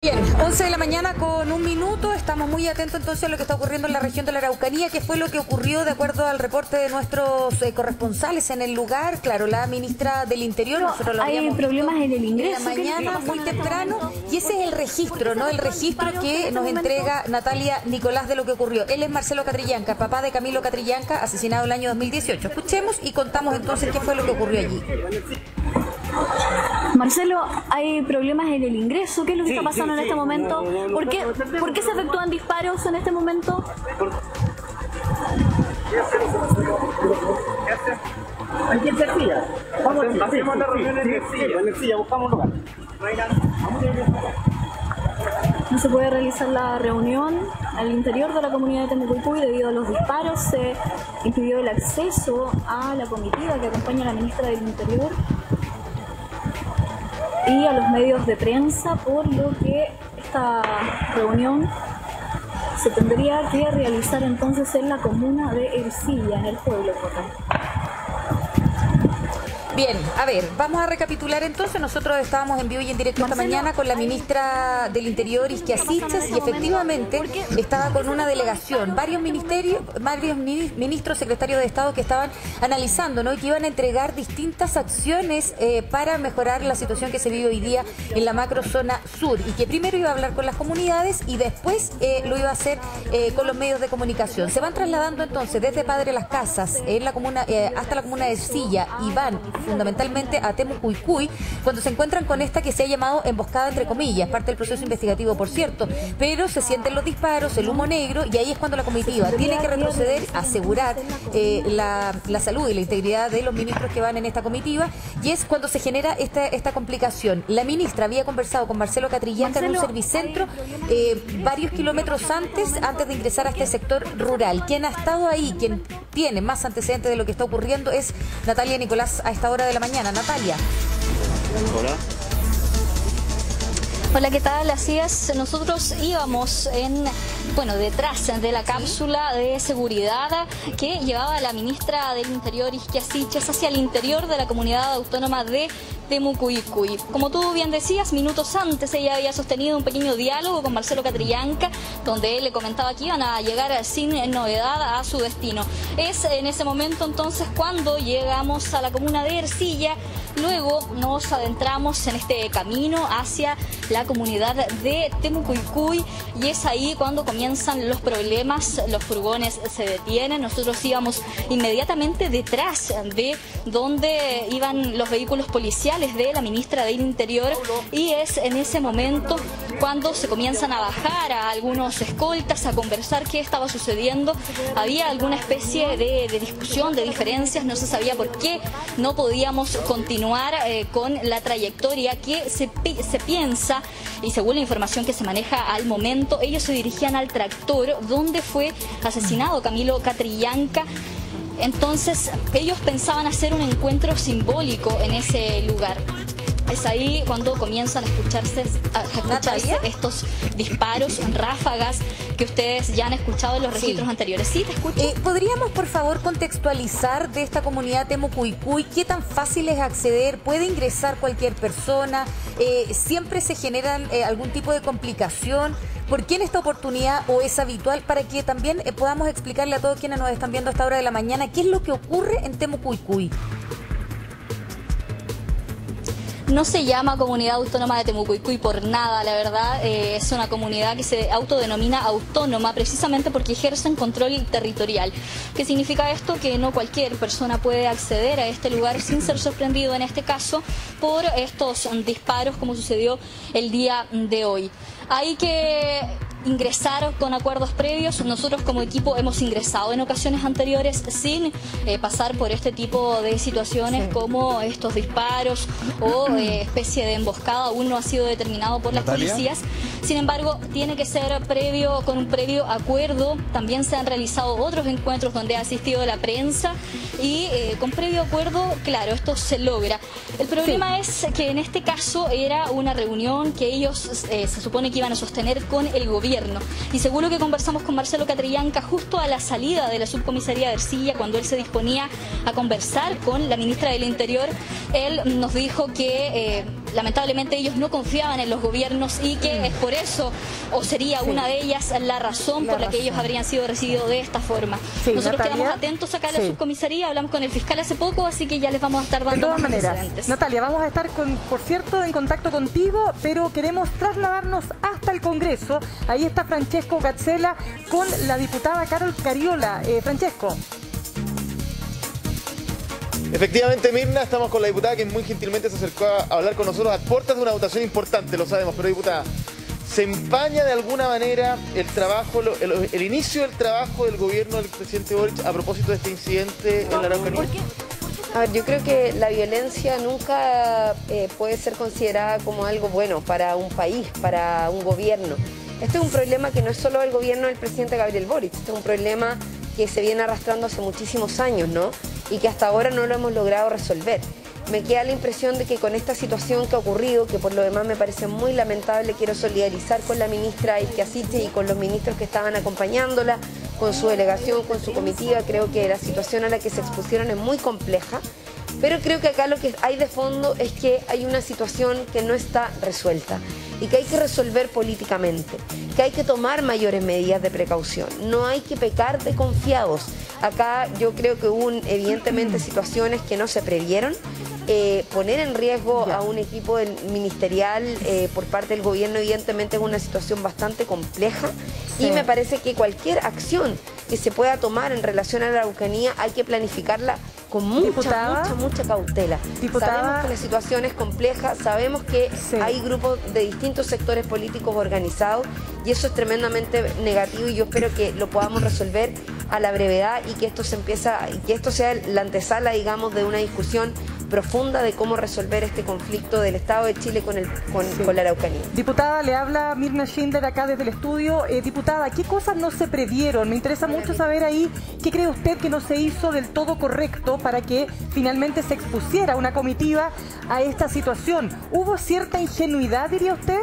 Bien, 11 de la mañana con 1 minuto, estamos muy atentos entonces a lo que está ocurriendo en la región de la Araucanía, que fue lo que ocurrió de acuerdo al reporte de nuestros corresponsales en el lugar. Claro, la ministra del Interior, nosotros lo hay problemas en el ingreso en la mañana, muy temprano, y ese es el registro, ¿no? El registro que nos entrega Natalia Nicolás de lo que ocurrió. Él es Marcelo Catrillanca, papá de Camilo Catrillanca, asesinado el año 2018. Escuchemos y contamos entonces qué fue lo que ocurrió allí. Marcelo, hay problemas en el ingreso. ¿Qué es lo que está pasando en este momento? ¿Por qué se efectúan disparos en este momento? Aquí en Cercilla. Hacemos la reunión en Cercilla, buscamos un lugar. No se puede realizar la reunión al interior de la comunidad de Temucuicui debido a los disparos. Se impidió el acceso a la comitiva que acompaña a la ministra del Interior y a los medios de prensa, por lo que esta reunión se tendría que realizar entonces en la comuna de Ercilla, en el pueblo total. Bien, a ver, vamos a recapitular entonces. Nosotros estábamos en vivo y en directo esta mañana con la ministra del Interior, Isquia Siches, y efectivamente estaba con una delegación, varios ministros, secretarios de Estado que estaban analizando, ¿no? Y que iban a entregar distintas acciones para mejorar la situación que se vive hoy día en la macrozona sur, y que primero iba a hablar con las comunidades y después lo iba a hacer con los medios de comunicación. Se van trasladando entonces desde Padre Las Casas en la comuna, hasta la comuna de Ercilla, y van fundamentalmente a Temucuicui, cuando se encuentran con esta que se ha llamado emboscada, entre comillas, parte del proceso investigativo, por cierto, pero se sienten los disparos, el humo negro, y ahí es cuando la comitiva tiene que retroceder, asegurar la salud y la integridad de los ministros que van en esta comitiva, y es cuando se genera esta complicación. La ministra había conversado con Marcelo Catrillanca en un servicentro varios kilómetros antes de ingresar a este sector rural. Quien ha estado ahí, quien tiene más antecedentes de lo que está ocurriendo, es Natalia Nicolás a esta hora de la mañana. Natalia. Hola. Hola, ¿qué tal? Así es, nosotros íbamos detrás de la cápsula de seguridad que llevaba la ministra del Interior, Isquia Siches, hacia el interior de la comunidad autónoma de Temucuicui. Como tú bien decías, minutos antes ella había sostenido un pequeño diálogo con Marcelo Catrillanca, donde él le comentaba que iban a llegar sin novedad a su destino. Es en ese momento entonces cuando llegamos a la comuna de Ercilla. Luego nos adentramos en este camino hacia la comunidad de Temucuicui, y es ahí cuando comienzan los problemas. Los furgones se detienen, nosotros íbamos inmediatamente detrás de donde iban los vehículos policiales de la ministra del Interior, y es en ese momento cuando se comienzan a bajar a algunos escoltas a conversar qué estaba sucediendo. Había alguna especie de discusión, de diferencias, no se sabía por qué no podíamos continuar con la trayectoria que se piensa, y según la información que se maneja al momento, ellos se dirigían al tractor donde fue asesinado Camilo Catrillanca. Entonces ellos pensaban hacer un encuentro simbólico en ese lugar. Es ahí cuando comienzan a escucharse estos disparos, ráfagas que ustedes ya han escuchado en los registros anteriores. Sí, te escucho. ¿Podríamos, por favor, contextualizar de esta comunidad Temucuicui qué tan fácil es acceder? ¿Puede ingresar cualquier persona? ¿Siempre se generan algún tipo de complicación? ¿Por qué en esta oportunidad o es habitual? Para que también podamos explicarle a todos quienes nos están viendo a esta hora de la mañana qué es lo que ocurre en Temucuicui. No se llama Comunidad Autónoma de Temucuicui por nada, la verdad. Es una comunidad que se autodenomina autónoma precisamente porque ejercen control territorial. ¿Qué significa esto? Que no cualquier persona puede acceder a este lugar sin ser sorprendido, en este caso, por estos disparos como sucedió el día de hoy. Hay que ingresar con acuerdos previos. Nosotros como equipo hemos ingresado en ocasiones anteriores sin pasar por este tipo de situaciones como estos disparos o especie de emboscada. Aún no ha sido determinado por las policías. Sin embargo, tiene que ser previo, con un previo acuerdo. También se han realizado otros encuentros donde ha asistido la prensa y con previo acuerdo, claro, esto se logra. El problema es que en este caso era una reunión que ellos se supone que iban a sostener con el gobierno. Y según lo que conversamos con Marcelo Catrillanca justo a la salida de la subcomisaría de Ercilla, cuando él se disponía a conversar con la ministra del Interior, él nos dijo que lamentablemente ellos no confiaban en los gobiernos y que es por eso, o sería una de ellas, la razón por la que ellos habrían sido recibidos de esta forma. Nosotros quedamos atentos acá en la subcomisaría, hablamos con el fiscal hace poco, así que ya les vamos a estar dando más antecedentes. Natalia, vamos a estar, por cierto, en contacto contigo, pero queremos trasladarnos hasta el Congreso. Ahí está Francesco Gatzela con la diputada Carol Cariola. Francesco. Efectivamente, Mirna, estamos con la diputada que muy gentilmente se acercó a hablar con nosotros a puertas de una votación importante, lo sabemos, pero diputada, ¿se empaña de alguna manera el trabajo, el inicio del trabajo del gobierno del presidente Boric a propósito de este incidente en la Araucanía? A ver, yo creo que la violencia nunca puede ser considerada como algo bueno para un país, para un gobierno. Este es un problema que no es solo del gobierno del presidente Gabriel Boric, este es un problema que se viene arrastrando hace muchísimos años, ¿no? Y que hasta ahora no lo hemos logrado resolver. Me queda la impresión de que con esta situación que ha ocurrido, que por lo demás me parece muy lamentable, quiero solidarizar con la ministra Isquia Siches y con los ministros que estaban acompañándola, con su delegación, con su comitiva. Creo que la situación a la que se expusieron es muy compleja, pero creo que acá lo que hay de fondo es que hay una situación que no está resuelta y que hay que resolver políticamente, que hay que tomar mayores medidas de precaución, no hay que pecar de confiados. Acá yo creo que hubo evidentemente situaciones que no se previeron. Poner en riesgo a un equipo ministerial por parte del gobierno evidentemente es una situación bastante compleja y me parece que cualquier acción que se pueda tomar en relación a la Araucanía hay que planificarla con mucha cautela. Sabemos que la situación es compleja, sabemos que hay grupos de distintos sectores políticos organizados y eso es tremendamente negativo y yo espero que lo podamos resolver a la brevedad y que esto sea la antesala, digamos, de una discusión profunda de cómo resolver este conflicto del Estado de Chile con la Araucanía. Diputada, le habla Mirna Schindler acá desde el estudio. Diputada, ¿qué cosas no se previeron? Me interesa mucho saber ahí qué cree usted que no se hizo del todo correcto para que finalmente se expusiera una comitiva a esta situación. ¿Hubo cierta ingenuidad, diría usted?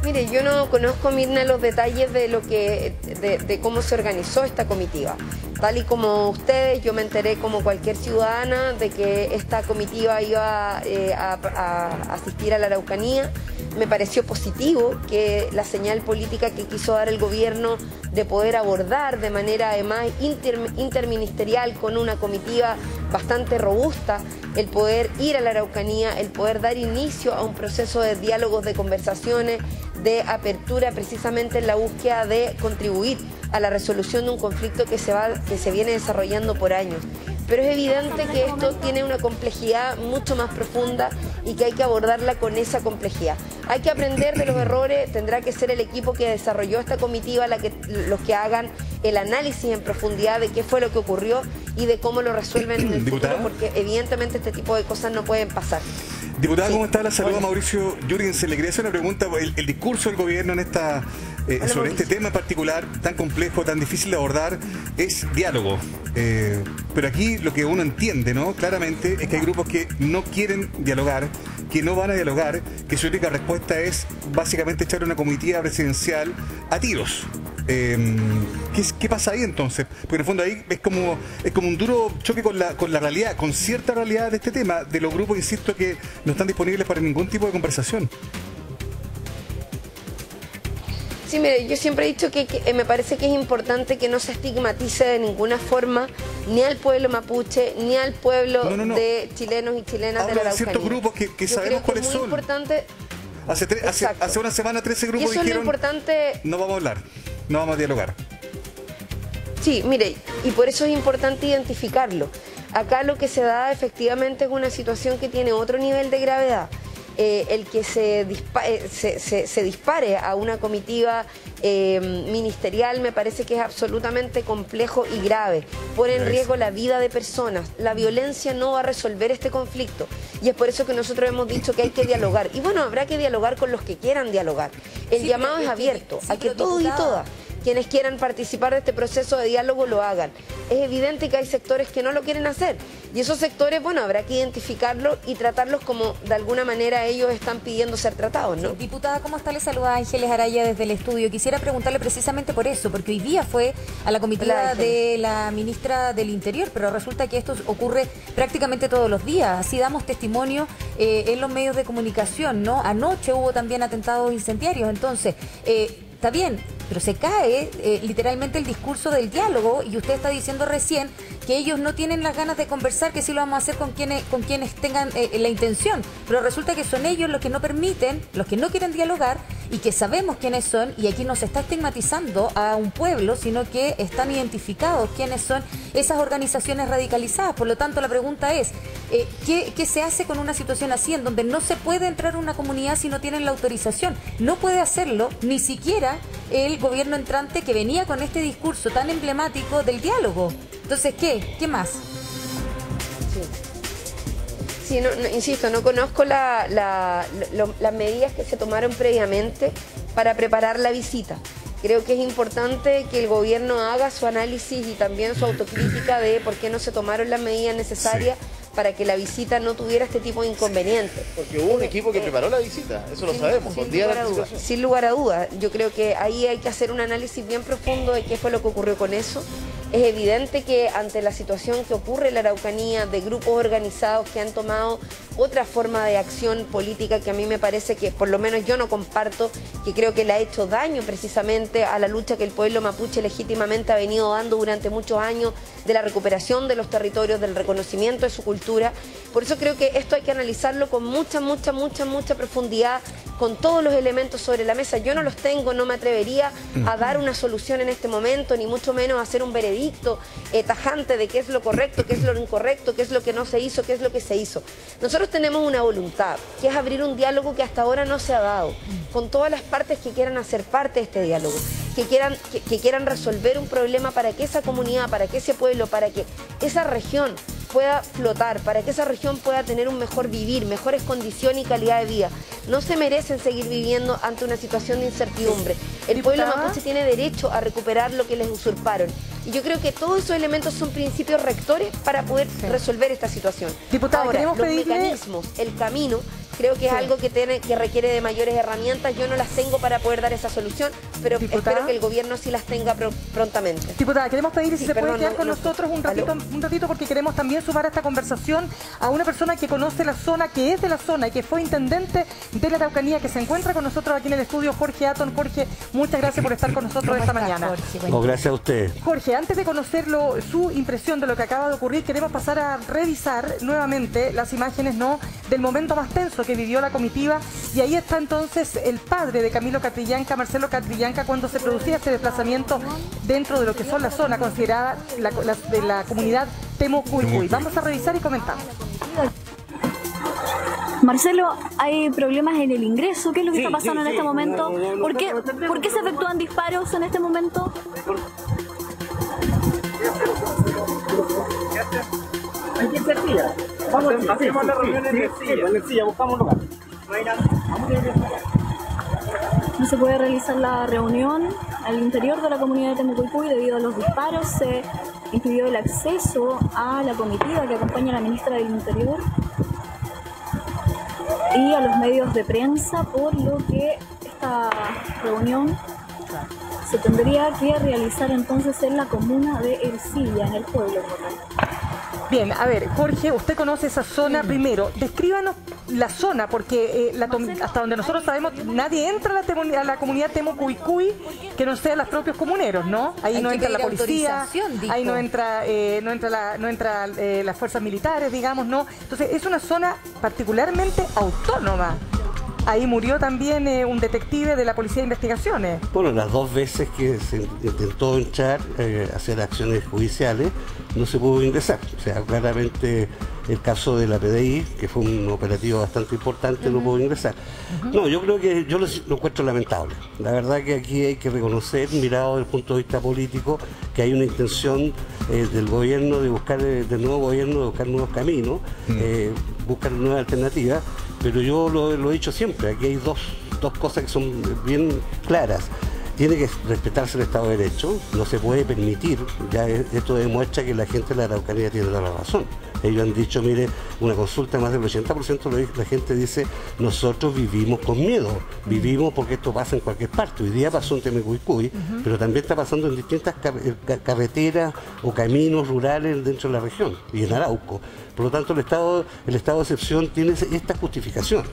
Mire, yo no conozco, Mirna, los detalles de cómo se organizó esta comitiva. Tal y como ustedes, yo me enteré como cualquier ciudadana de que esta comitiva iba a asistir a la Araucanía. Me pareció positivo que la señal política que quiso dar el gobierno de poder abordar de manera además interministerial con una comitiva bastante robusta, el poder ir a la Araucanía, el poder dar inicio a un proceso de diálogos, de conversaciones, de apertura precisamente en la búsqueda de contribuir a la resolución de un conflicto que se viene desarrollando por años. Pero es evidente que esto tiene una complejidad mucho más profunda y que hay que abordarla con esa complejidad. Hay que aprender de los errores, tendrá que ser el equipo que desarrolló esta comitiva los que hagan el análisis en profundidad de qué fue lo que ocurrió y de cómo lo resuelven en el futuro, porque evidentemente este tipo de cosas no pueden pasar. Diputada, ¿cómo está? La saluda Mauricio Jürgensen. Le quería hacer una pregunta. El discurso del gobierno sobre este tema en particular, tan complejo, tan difícil de abordar, es diálogo. Pero aquí lo que uno entiende, ¿no?, claramente, es que hay grupos que no quieren dialogar, que no van a dialogar, que su única respuesta es básicamente echar una comitiva presidencial a tiros. ¿Qué pasa ahí entonces? Porque en el fondo ahí es como un duro choque con la realidad, con cierta realidad de este tema, de los grupos, insisto, que no están disponibles para ningún tipo de conversación. Sí, mire, yo siempre he dicho que me parece que es importante que no se estigmatice de ninguna forma ni al pueblo mapuche, ni al pueblo de chilenos y chilenas de la Araucanía. Ciertos grupos que sabemos cuáles son. Importante. Hace una semana 13 grupos dijeron, no vamos a hablar, no vamos a dialogar. Sí, mire, y por eso es importante identificarlo. Acá lo que se da efectivamente es una situación que tiene otro nivel de gravedad. El que se dispare a una comitiva ministerial me parece que es absolutamente complejo y grave. Pone en riesgo la vida de personas. La violencia no va a resolver este conflicto y es por eso que nosotros hemos dicho que hay que dialogar. Y bueno, habrá que dialogar con los que quieran dialogar. El llamado es abierto a que todos y todas quienes quieran participar de este proceso de diálogo lo hagan. Es evidente que hay sectores que no lo quieren hacer Y esos sectores, bueno, habrá que identificarlos y tratarlos como de alguna manera ellos están pidiendo ser tratados, ¿no? Sí, diputada, ¿cómo está? Le saluda Ángeles Araya desde el estudio. Quisiera preguntarle precisamente por eso, porque hoy día fue a la comitiva de la ministra del Interior, pero resulta que esto ocurre prácticamente todos los días. Así damos testimonio en los medios de comunicación, ¿no? Anoche hubo también atentados incendiarios, entonces... está bien, pero se cae literalmente el discurso del diálogo y usted está diciendo recién que ellos no tienen las ganas de conversar, que sí lo vamos a hacer con quienes tengan la intención, pero resulta que son ellos los que no permiten, los que no quieren dialogar y que sabemos quiénes son, y aquí no se está estigmatizando a un pueblo, sino que están identificados quiénes son esas organizaciones radicalizadas. Por lo tanto, la pregunta es, ¿qué se hace con una situación así en donde no se puede entrar a una comunidad si no tienen la autorización? No puede hacerlo ni siquiera el gobierno entrante, que venía con este discurso tan emblemático del diálogo. Entonces, ¿qué más? Sí, insisto, no conozco las medidas que se tomaron previamente para preparar la visita. Creo que es importante que el gobierno haga su análisis y también su autocrítica de por qué no se tomaron las medidas necesarias para que la visita no tuviera este tipo de inconvenientes. Porque hubo un equipo que preparó la visita, eso lo sabemos, con días de anticipación. Sin lugar a dudas, yo creo que ahí hay que hacer un análisis bien profundo de qué fue lo que ocurrió con eso. Es evidente que ante la situación que ocurre en la Araucanía, de grupos organizados que han tomado otra forma de acción política que a mí me parece que por lo menos yo no comparto, que creo que le ha hecho daño precisamente a la lucha que el pueblo mapuche legítimamente ha venido dando durante muchos años, de la recuperación de los territorios, del reconocimiento de su cultura. Por eso creo que esto hay que analizarlo con mucha profundidad, con todos los elementos sobre la mesa. Yo no los tengo, no me atrevería a dar una solución en este momento, ni mucho menos a hacer un veredicto tajante de qué es lo correcto, qué es lo incorrecto, qué es lo que no se hizo, qué es lo que se hizo. Nosotros tenemos una voluntad, que es abrir un diálogo que hasta ahora no se ha dado, con todas las partes que quieran hacer parte de este diálogo, que quieran resolver un problema para que esa comunidad, para que ese pueblo, para que esa región pueda flotar, para que esa región pueda tener un mejor vivir, mejores condiciones y calidad de vida. No se merecen seguir viviendo ante una situación de incertidumbre. El pueblo mapuche tiene derecho a recuperar lo que les usurparon. Y yo creo que todos esos elementos son principios rectores para poder resolver esta situación. Diputada, ahora, los mecanismos, el camino, creo que es algo que requiere de mayores herramientas. Yo no las tengo para poder dar esa solución, pero espero que el gobierno sí las tenga prontamente. Diputada, queremos pedirle si se puede quedar con nosotros un ratito, porque queremos también sumar a esta conversación a una persona que conoce la zona, que es de la zona y que fue intendente de la Araucanía, que se encuentra con nosotros aquí en el estudio, Jorge Atón. Jorge, muchas gracias por estar con nosotros esta mañana. Jorge, gracias a usted. Jorge, antes de conocerlo, su impresión de lo que acaba de ocurrir, queremos pasar a revisar nuevamente las imágenes, ¿no?, del momento más tenso que vivió la comitiva, y ahí está entonces el padre de Camilo Catrillanca, Marcelo Catrillanca, cuando se producía este desplazamiento dentro de lo que son la zona considerada de la comunidad Temucuicui. Vamos a revisar y comentamos. Marcelo, hay problemas en el ingreso. ¿Qué es lo que está pasando en este momento? ¿Por qué se efectúan disparos en este momento? Hay que ser silla. Vamos, hacemos la reunión en el silla, buscamos un lugar. No se puede realizar la reunión al interior de la comunidad de Temucuicui debido a los disparos. Se impidió el acceso a la comitiva que acompaña a la ministra del Interior y a los medios de prensa, por lo que esta reunión se tendría que realizar entonces en la comuna de Ercilla, en el pueblo. Bien, a ver, Jorge, usted conoce esa zona. Primero, descríbanos la zona, porque hasta donde nosotros sabemos, nadie entra a la comunidad Temucuicui que no sean los propios comuneros, ¿no? Ahí no entra la policía, ahí no entra las fuerzas militares, digamos, ¿no? Entonces, es una zona particularmente autónoma. Ahí murió también un detective de la Policía de Investigaciones. Bueno, las dos veces que se intentó entrar a hacer acciones judiciales, no se pudo ingresar. O sea, claramente el caso de la PDI, que fue un operativo bastante importante, no pudo ingresar. No, yo creo que yo lo encuentro lamentable. La verdad que aquí hay que reconocer, mirado desde el punto de vista político, que hay una intención del gobierno de buscar, del nuevo gobierno, de buscar nuevos caminos, buscar nuevas alternativas. Pero yo lo he dicho siempre, aquí hay dos cosas que son bien claras. Tiene que respetarse el Estado de Derecho, no se puede permitir, ya esto demuestra que la gente de la Araucanía tiene toda la razón. Ellos han dicho, mire, una consulta, más del 80% de la gente dice, nosotros vivimos con miedo, vivimos porque esto pasa en cualquier parte. Hoy día pasó en Temecuycuy, pero también está pasando en distintas carreteras o caminos rurales dentro de la región y en Arauco. Por lo tanto, el estado de excepción tiene esta justificación,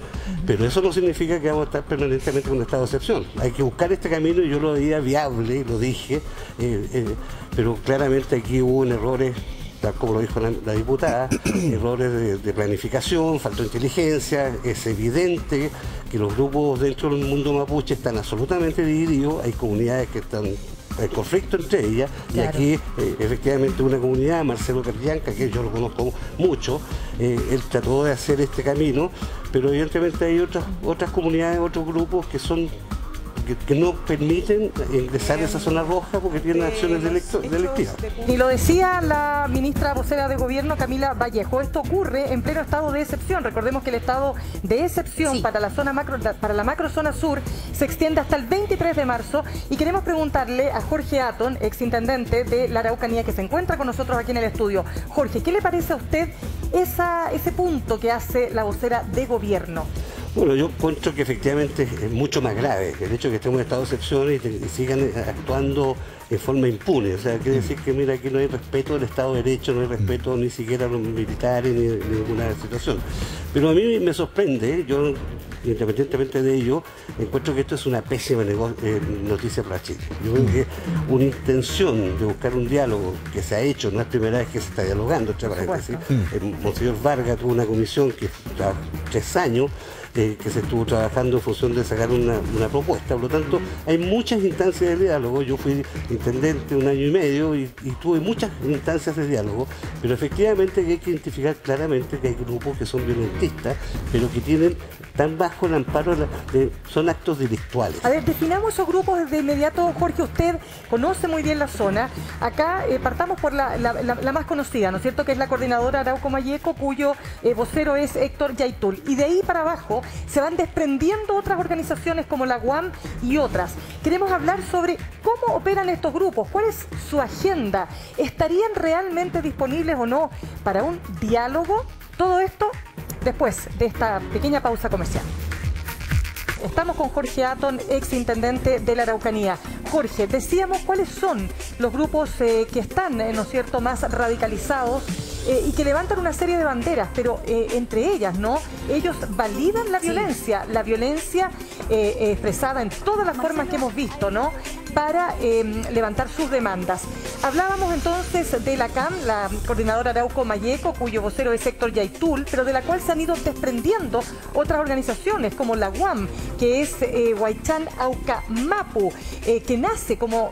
pero eso no significa que vamos a estar permanentemente con un estado de excepción. Hay que buscar este camino y yo lo veía viable, lo dije, pero claramente aquí hubo errores, tal como lo dijo la diputada, errores de planificación, faltó inteligencia. Es evidente que los grupos dentro del mundo mapuche están absolutamente divididos, hay comunidades que están en conflicto entre ellas, claro. Y aquí efectivamente una comunidad, Marcelo Carrillanca, que yo lo conozco mucho, él trató de hacer este camino, pero evidentemente hay otras comunidades, otros grupos que son que no permiten ingresar a esa zona roja porque tienen acciones delictivas. Y lo decía la ministra vocera de Gobierno, Camila Vallejo, esto ocurre en pleno estado de excepción. Recordemos que el estado de excepción para la macrozona sur se extiende hasta el 23 de marzo y queremos preguntarle a Jorge Atton, exintendente de la Araucanía, que se encuentra con nosotros aquí en el estudio. Jorge, ¿qué le parece a usted ese punto que hace la vocera de Gobierno? Bueno, yo encuentro que efectivamente es mucho más grave el hecho de que estemos en estado de excepción y sigan actuando en forma impune. O sea, quiere decir que, mira, aquí no hay respeto del Estado de Derecho, no hay respeto ni siquiera a los militares ni ninguna situación. Pero a mí me sorprende, yo, independientemente de ello, encuentro que esto es una pésima noticia para Chile. Yo creo que una intención de buscar un diálogo que se ha hecho, no es la primera vez que se está dialogando, entre paréntesis. Monseñor Vargas tuvo una comisión que 3 años, que se estuvo trabajando en función de sacar una propuesta. Por lo tanto, hay muchas instancias de diálogo. Yo fui intendente 1 año y medio y tuve muchas instancias de diálogo, pero efectivamente hay que identificar claramente que hay grupos que son violentistas, pero que están bajo el amparo son actos delictuales. A ver, definamos esos grupos de inmediato. Jorge, usted conoce muy bien la zona. Acá partamos por la más conocida, ¿no es cierto?, que es la coordinadora Arauco Mayeco, cuyo vocero es Héctor Yaitul. Y de ahí para abajo se van desprendiendo otras organizaciones como la UAM y otras. Queremos hablar sobre cómo operan estos grupos, cuál es su agenda, ¿estarían realmente disponibles o no para un diálogo? Todo esto después de esta pequeña pausa comercial. Estamos con Jorge Atton, exintendente de la Araucanía. Jorge, decíamos cuáles son los grupos que están, ¿no es cierto?, más radicalizados y que levantan una serie de banderas, pero entre ellas, ¿no?, ellos validan la violencia expresada en todas las formas que hemos visto, ¿no?, para levantar sus demandas. Hablábamos entonces de la CAM, la coordinadora Arauco Mayeco, cuyo vocero es Héctor Yaitul, pero de la cual se han ido desprendiendo otras organizaciones como la UAM, que es Huaychán Auca Mapu, que nace como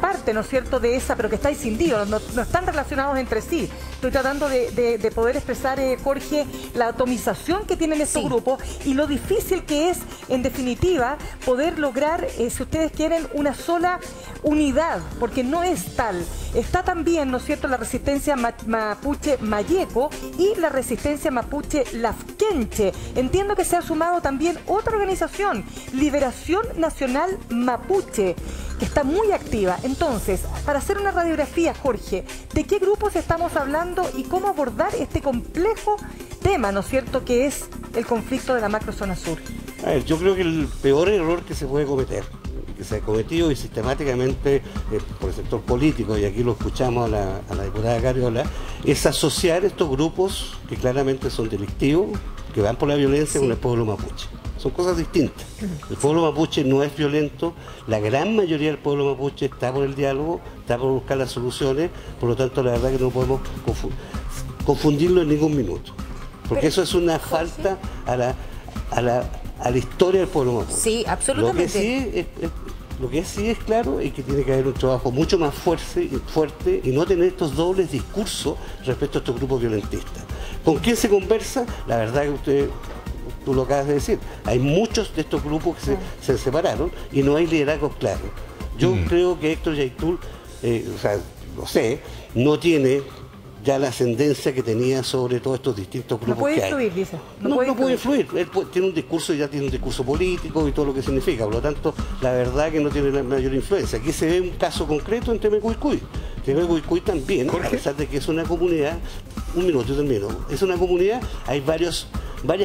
parte, ¿no es cierto?, de esa, pero que está escindido, no están relacionados entre sí. Estoy tratando de poder expresar, Jorge, la atomización que tienen estos grupos y lo difícil que es, en definitiva, poder lograr, si ustedes quieren, una sola unidad, porque no es tal. Está también, ¿no es cierto?, la resistencia mapuche Mayeco y la resistencia mapuche Lafkenche. Entiendo que se ha sumado también otra organización, Liberación Nacional Mapuche, que está muy activa. Entonces, para hacer una radiografía, Jorge, ¿de qué grupos estamos hablando y cómo abordar este complejo tema, ¿no es cierto?, que es el conflicto de la macrozona sur? A ver, yo creo que el peor error que se puede cometer, que se ha cometido y sistemáticamente por el sector político, y aquí lo escuchamos a la diputada Carriola, es asociar estos grupos que claramente son delictivos, que van por la violencia, con el pueblo mapuche. Son cosas distintas. El pueblo mapuche no es violento, la gran mayoría del pueblo mapuche está por el diálogo, está por buscar las soluciones, por lo tanto la verdad que no podemos confundirlo en ningún minuto, porque eso es una falta a la historia del pueblo mapuche. Sí, absolutamente. Lo que sí es claro es que tiene que haber un trabajo mucho más fuerte y no tener estos dobles discursos respecto a estos grupos violentistas. ¿Con quién se conversa? La verdad que tú lo acabas de decir, hay muchos de estos grupos que se separaron y no hay liderazgos claros. Yo creo que Héctor Yaitul, no tiene ya la ascendencia que tenía sobre todos estos distintos grupos. No puede que influir, hay. dice. No puede influir. Él tiene un discurso, ya tiene un discurso político y todo lo que significa. Por lo tanto, la verdad que no tiene la mayor influencia. Aquí se ve un caso concreto en Temecuycuy. Temucuicui también, a pesar de que es una comunidad, un minuto y termino, es una comunidad, hay varias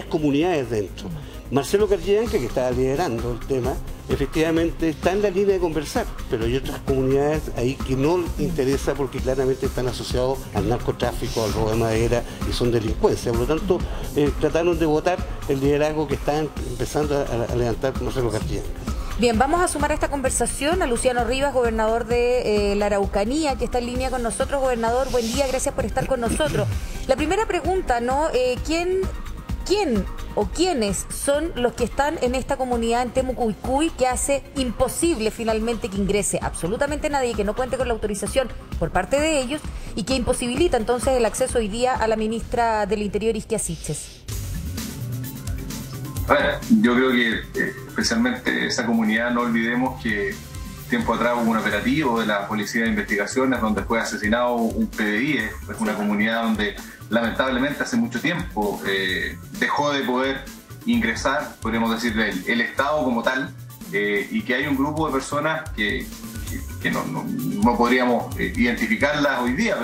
comunidades dentro. Marcelo Carllanca, que estaba liderando el tema, efectivamente está en la línea de conversar, pero hay otras comunidades ahí que no les interesa porque claramente están asociados al narcotráfico, al robo de madera y son delincuencia. Por lo tanto, trataron de votar el liderazgo que está empezando a levantar Marcelo Carllanca. Bien, vamos a sumar a esta conversación a Luciano Rivas, gobernador de la Araucanía, que está en línea con nosotros. Gobernador, buen día, gracias por estar con nosotros. La primera pregunta, ¿no? ¿Quién o quiénes son los que están en esta comunidad en Temucuicui que hace imposible finalmente que ingrese absolutamente nadie, que no cuente con la autorización por parte de ellos y que imposibilita entonces el acceso hoy día a la ministra del Interior, Isquia Siches? A ver, yo creo que especialmente esa comunidad, no olvidemos que tiempo atrás hubo un operativo de la Policía de Investigaciones donde fue asesinado un PDI, es una comunidad donde lamentablemente hace mucho tiempo dejó de poder ingresar, podríamos decir, el Estado como tal, y que hay un grupo de personas que no podríamos identificarlas hoy día,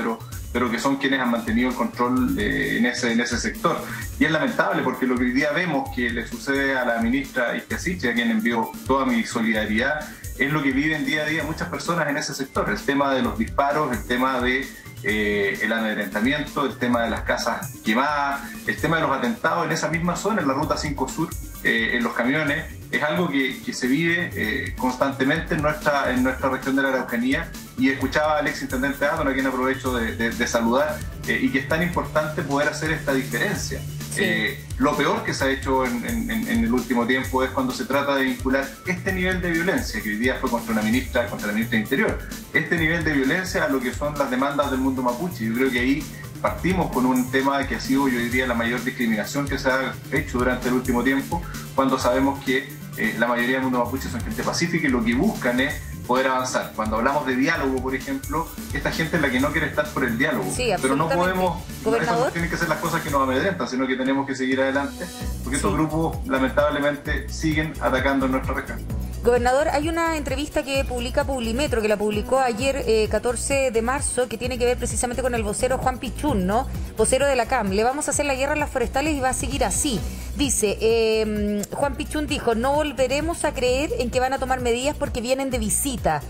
pero que son quienes han mantenido el control en ese sector. Y es lamentable porque lo que hoy día vemos que le sucede a la ministra Isquia Siches, a quien envío toda mi solidaridad, es lo que viven día a día muchas personas en ese sector. El tema de los disparos, el tema de el amedrentamiento, el tema de las casas quemadas, el tema de los atentados en esa misma zona, en la Ruta 5 Sur, en los camiones, es algo que se vive constantemente en nuestra región de la Araucanía. Y escuchaba al exintendente Atón, a quien aprovecho de saludar, y que es tan importante poder hacer esta diferencia. Sí. Lo peor que se ha hecho en el último tiempo es cuando se trata de vincular este nivel de violencia, que hoy día fue contra la ministra de Interior, este nivel de violencia a lo que son las demandas del mundo mapuche. Yo creo que ahí partimos con un tema que ha sido, yo diría, la mayor discriminación que se ha hecho durante el último tiempo, cuando sabemos que la mayoría del mundo mapuche son gente pacífica y lo que buscan es poder avanzar. Cuando hablamos de diálogo, por ejemplo, esta gente es la que no quiere estar por el diálogo. Sí, pero no podemos, no tienen que ser las cosas que nos amedrentan, sino que tenemos que seguir adelante, porque estos grupos lamentablemente siguen atacando en nuestra región. Gobernador, hay una entrevista que publica Publimetro, que la publicó ayer, 14 de marzo, que tiene que ver precisamente con el vocero Juan Pichún, ¿no? Vocero de la CAM. Le vamos a hacer la guerra a las forestales y va a seguir así. Dice, Juan Pichún dijo, no volveremos a creer en que van a tomar medidas porque vienen de visita.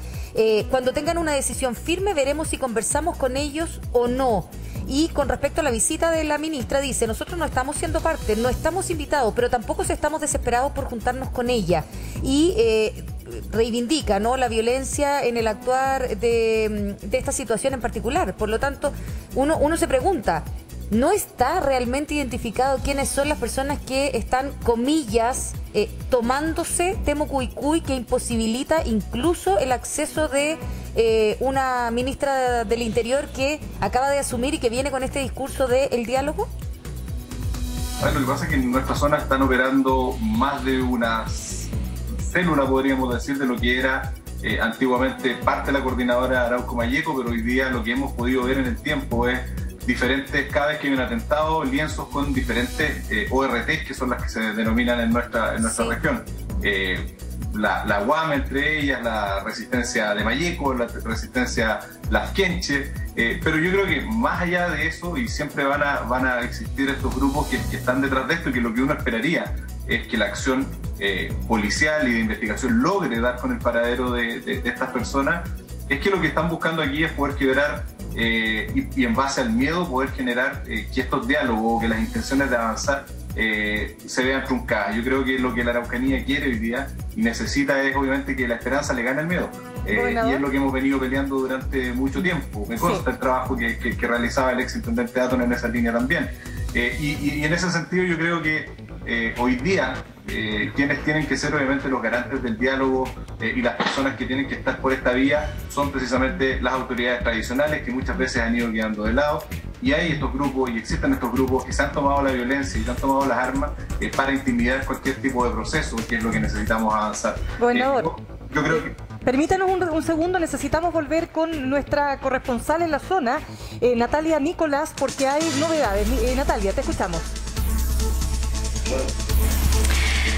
Cuando tengan una decisión firme, veremos si conversamos con ellos o no. Y con respecto a la visita de la ministra, dice, nosotros no estamos siendo parte, no estamos invitados, pero tampoco estamos desesperados por juntarnos con ella. Y reivindica, ¿no?, la violencia en el actuar de esta situación en particular. Por lo tanto, uno se pregunta, ¿no está realmente identificado quiénes son las personas que están, comillas, tomándose Temucuicui, que imposibilita incluso el acceso de una ministra del Interior que acaba de asumir y que viene con este discurso del diálogo? Bueno, lo que pasa es que en nuestra zona están operando más de una célula, podríamos decir, de lo que era antiguamente parte de la coordinadora Arauco-Mayeco, pero hoy día lo que hemos podido ver en el tiempo es diferentes, cada vez que hay un atentado, lienzos con diferentes ORTs, que son las que se denominan en nuestra región. La UAM, entre ellas, la resistencia de Mayeco, la resistencia Las Quenches, pero yo creo que más allá de eso, y siempre van a existir estos grupos que están detrás de esto, y que lo que uno esperaría es que la acción policial y de investigación logre dar con el paradero de estas personas, es que lo que están buscando aquí es poder quebrar y en base al miedo poder generar que estos diálogos, que las intenciones de avanzar se vean truncadas. Yo creo que lo que la Araucanía quiere hoy día y necesita es obviamente que la esperanza le gane al miedo, y es lo que hemos venido peleando durante mucho tiempo. Me consta el trabajo que realizaba el exintendente Atón en esa línea también, y en ese sentido yo creo que hoy día quienes tienen que ser obviamente los garantes del diálogo y las personas que tienen que estar por esta vía son precisamente las autoridades tradicionales, que muchas veces han ido quedando de lado, y hay estos grupos y existen estos grupos que se han tomado la violencia y se han tomado las armas para intimidar cualquier tipo de proceso, que es lo que necesitamos avanzar. Gobernador, yo creo que... Permítanos un segundo, necesitamos volver con nuestra corresponsal en la zona, Natalia Nicolás, porque hay novedades. Natalia, te escuchamos.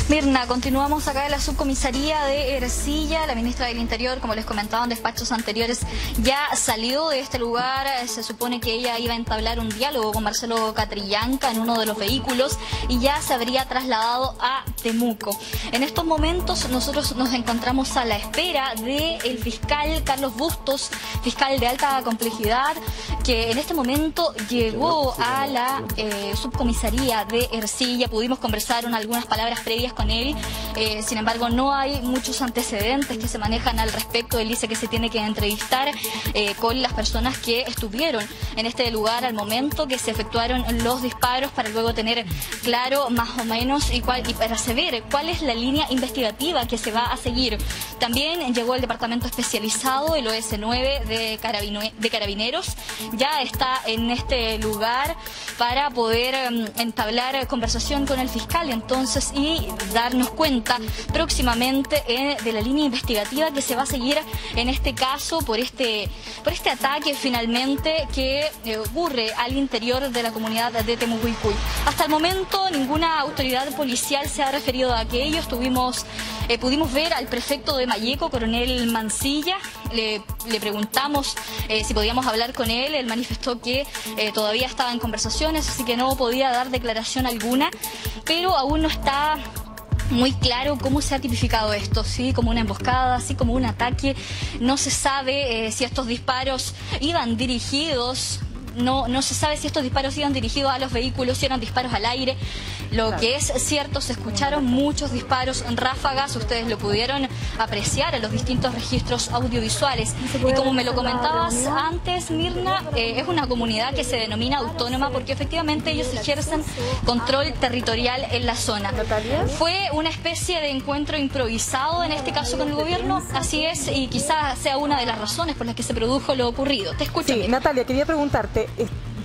Mirna, continuamos acá en la subcomisaría de Ercilla. La ministra del Interior, como les comentaba en despachos anteriores, ya salió de este lugar. Se supone que ella iba a entablar un diálogo con Marcelo Catrillanca en uno de los vehículos y ya se habría trasladado a Temuco. En estos momentos nosotros nos encontramos a la espera del fiscal Carlos Bustos, fiscal de alta complejidad, que en este momento llegó a la subcomisaría de Ercilla. Pudimos conversar algunas palabras previas con él, sin embargo no hay muchos antecedentes que se manejan al respecto. Él dice que se tiene que entrevistar con las personas que estuvieron en este lugar al momento que se efectuaron los disparos, para luego tener claro más o menos y para saber cuál es la línea investigativa que se va a seguir. También llegó el departamento especializado, el OS9 de Carabineros, ya está en este lugar para poder entablar conversación con el fiscal entonces y darnos cuenta próximamente de la línea investigativa que se va a seguir en este caso por este ataque finalmente que ocurre al interior de la comunidad de Temucuicui. Hasta el momento ninguna autoridad policial se ha referido a aquello. Pudimos ver al prefecto de Malleco, coronel Mancilla. Le preguntamos si podíamos hablar con él. Él manifestó que todavía estaba en conversaciones, así que no podía dar declaración alguna, pero aún no está muy claro cómo se ha tipificado esto, ¿sí? Como una emboscada, así como un ataque. No se sabe si estos disparos iban dirigidos. No se sabe si estos disparos iban dirigidos a los vehículos, si eran disparos al aire. Lo que es cierto, se escucharon muchos disparos en ráfagas, ustedes lo pudieron apreciar en los distintos registros audiovisuales. Y como me lo comentabas antes, Mirna, es una comunidad que se denomina autónoma porque efectivamente ellos ejercen control territorial en la zona. Fue una especie de encuentro improvisado, en este caso con el gobierno, así es, y quizás sea una de las razones por las que se produjo lo ocurrido. Te escucho. Sí, Natalia, quería preguntarte,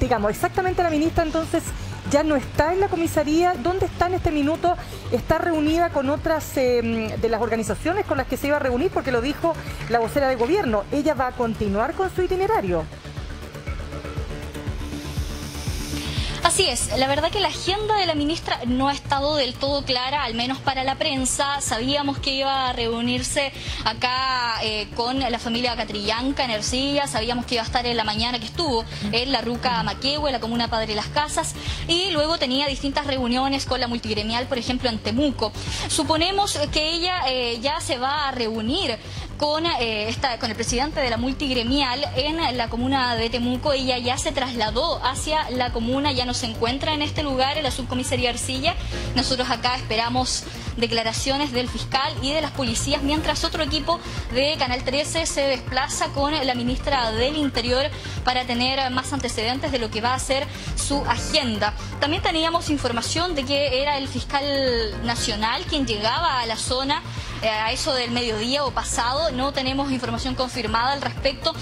digamos, exactamente la ministra entonces ya no está en la comisaría. ¿Dónde está en este minuto? ¿Está reunida con otras de las organizaciones con las que se iba a reunir? Porque lo dijo la vocera del gobierno. ¿Ella va a continuar con su itinerario? Así es, la verdad que la agenda de la ministra no ha estado del todo clara, al menos para la prensa. Sabíamos que iba a reunirse acá con la familia Catrillanca en Ercilla, sabíamos que iba a estar en la mañana que estuvo en la Ruca Maquehue, la comuna Padre Las Casas, y luego tenía distintas reuniones con la multigremial, por ejemplo, en Temuco. Suponemos que ella ya se va a reunir con el presidente de la multigremial en la comuna de Temuco. Ella ya se trasladó hacia la comuna, ya no se encuentra en este lugar, en la subcomisaría Ercilla. Nosotros acá esperamos declaraciones del fiscal y de las policías, mientras otro equipo de Canal 13 se desplaza con la ministra del Interior para tener más antecedentes de lo que va a ser su agenda. También teníamos información de que era el fiscal nacional quien llegaba a la zona a eso del mediodía o pasado. No tenemos información confirmada al respecto.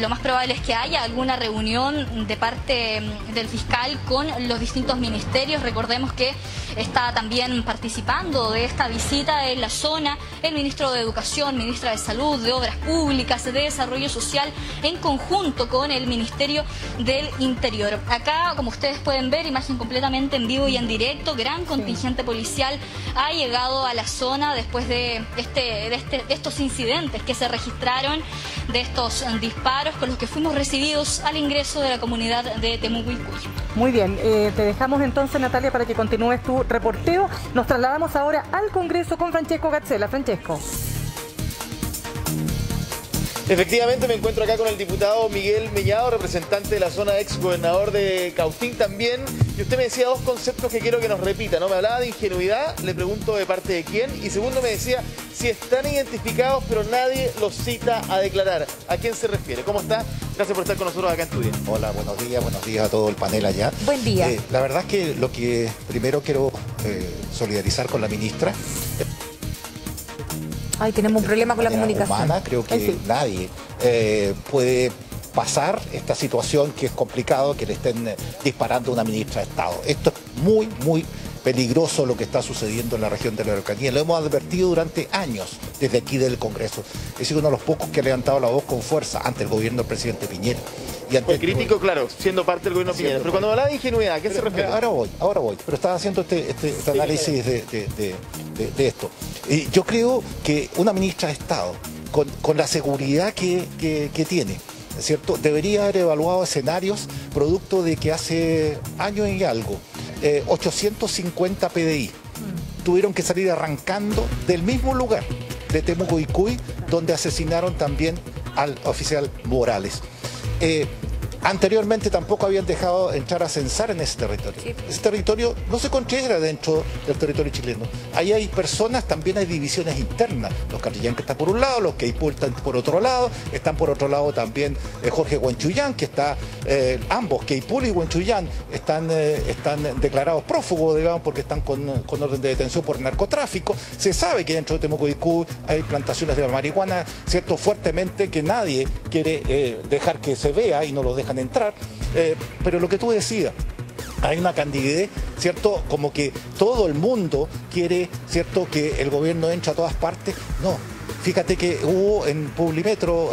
Lo más probable es que haya alguna reunión de parte del fiscal con los distintos ministerios. Recordemos que está también participando de esta visita en la zona el ministro de Educación, ministra de Salud, de Obras Públicas, de Desarrollo Social, en conjunto con el Ministerio del Interior. Acá, como ustedes pueden ver, imagen completamente en vivo y en directo, gran contingente policial ha llegado a la zona después de estos incidentes que se registraron, de estos disparos con los que fuimos recibidos al ingreso de la comunidad de Temucuicui. Muy bien, te dejamos entonces, Natalia, para que continúes tu reporteo. Nos trasladamos ahora al Congreso con Francesco Gazzella. Francesco. Efectivamente, me encuentro acá con el diputado Miguel Mellado, representante de la zona, ex gobernador de Cautín también. Y usted me decía dos conceptos que quiero que nos repita, ¿no? Me hablaba de ingenuidad, le pregunto de parte de quién. Y segundo, me decía si están identificados, pero nadie los cita a declarar. ¿A quién se refiere? ¿Cómo está? Gracias por estar con nosotros acá en tu día. Hola, buenos días a todo el panel allá. Buen día. La verdad es que lo que primero quiero solidarizar con la ministra. Ay, tenemos un problema con la comunicación. Humana, creo que nadie puede pasar esta situación que es complicado, que le estén disparando a una ministra de Estado. Esto es muy, muy peligroso lo que está sucediendo en la región de la Araucanía. Lo hemos advertido durante años desde aquí del Congreso. He sido uno de los pocos que ha levantado la voz con fuerza ante el gobierno del presidente Piñera. Fue crítico, claro, siendo parte del gobierno Piñera. Pero cuando hablaba de ingenuidad, ¿a qué se refiere? Ahora voy. Pero estaba haciendo este análisis de esto. Y yo creo que una ministra de Estado, con la seguridad que tiene, ¿cierto?, debería haber evaluado escenarios producto de que hace años y algo, 850 PDI tuvieron que salir arrancando del mismo lugar de Temuco y Cuy, donde asesinaron también al oficial Morales. Anteriormente tampoco habían dejado entrar a censar en ese territorio. Sí. Ese territorio no se considera dentro del territorio chileno. Ahí hay personas, también hay divisiones internas. Los Catrillan, que están por un lado, los Queipul están por otro lado, están por otro lado también Jorge Huanchuyán, que está, ambos, Queipul y Huanchuyán, están declarados prófugos, digamos, porque están con orden de detención por narcotráfico. Se sabe que dentro de Temuco y Cuy hay plantaciones de la marihuana, ¿cierto?, fuertemente, que nadie quiere dejar que se vea y no lo deja entrar, pero lo que tú decías, hay una candidez, ¿cierto?, como que todo el mundo quiere, ¿cierto?, que el gobierno entre a todas partes. No, fíjate que hubo en Publimetro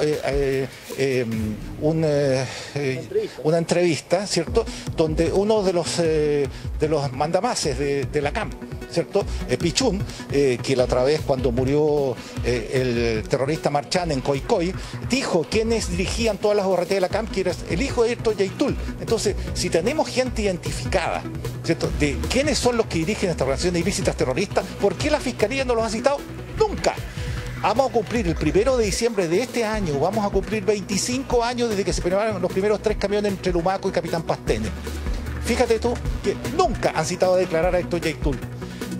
una entrevista, ¿cierto?, donde uno de los mandamases de la CAM, ¿cierto?, Pichún, que la otra vez cuando murió el terrorista Marchán en Coicoy, dijo quiénes dirigían todas las ORT de la CAM, que era el hijo de Héctor Yaitul. Entonces, si tenemos gente identificada, ¿cierto?, de quiénes son los que dirigen estas organizaciones ilícitas terroristas, ¿por qué la Fiscalía no los ha citado? Nunca. Vamos a cumplir el 1 de diciembre de este año, vamos a cumplir 25 años desde que se prepararon los primeros 3 camiones entre Lumaco y Capitán Pastene. Fíjate tú que nunca han citado a declarar a Héctor Yaitul.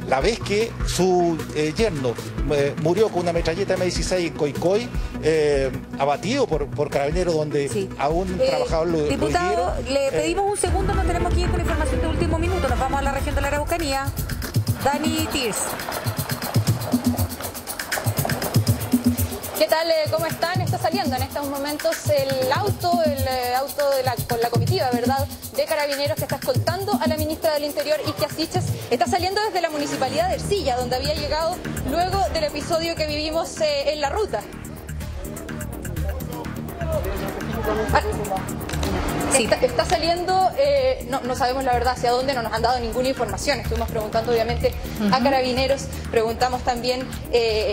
La vez que su yerno murió con una metralleta M16 en Coicoy, abatido por carabineros, donde sí, a un trabajador lo diputado, le pedimos un segundo, nos tenemos que ir con información de último minuto. Nos vamos a la región de la Araucanía. Dani Tirs. ¿Qué tal? ¿Cómo están? Está saliendo en estos momentos el auto con la comitiva, ¿verdad?, de carabineros que está escoltando a la ministra del Interior, Isquia Siches. Está saliendo desde la municipalidad de Ercilla, donde había llegado luego del episodio que vivimos en la ruta. Sí. Está saliendo, no sabemos la verdad hacia dónde, no nos han dado ninguna información. Estuvimos preguntando obviamente a carabineros, preguntamos también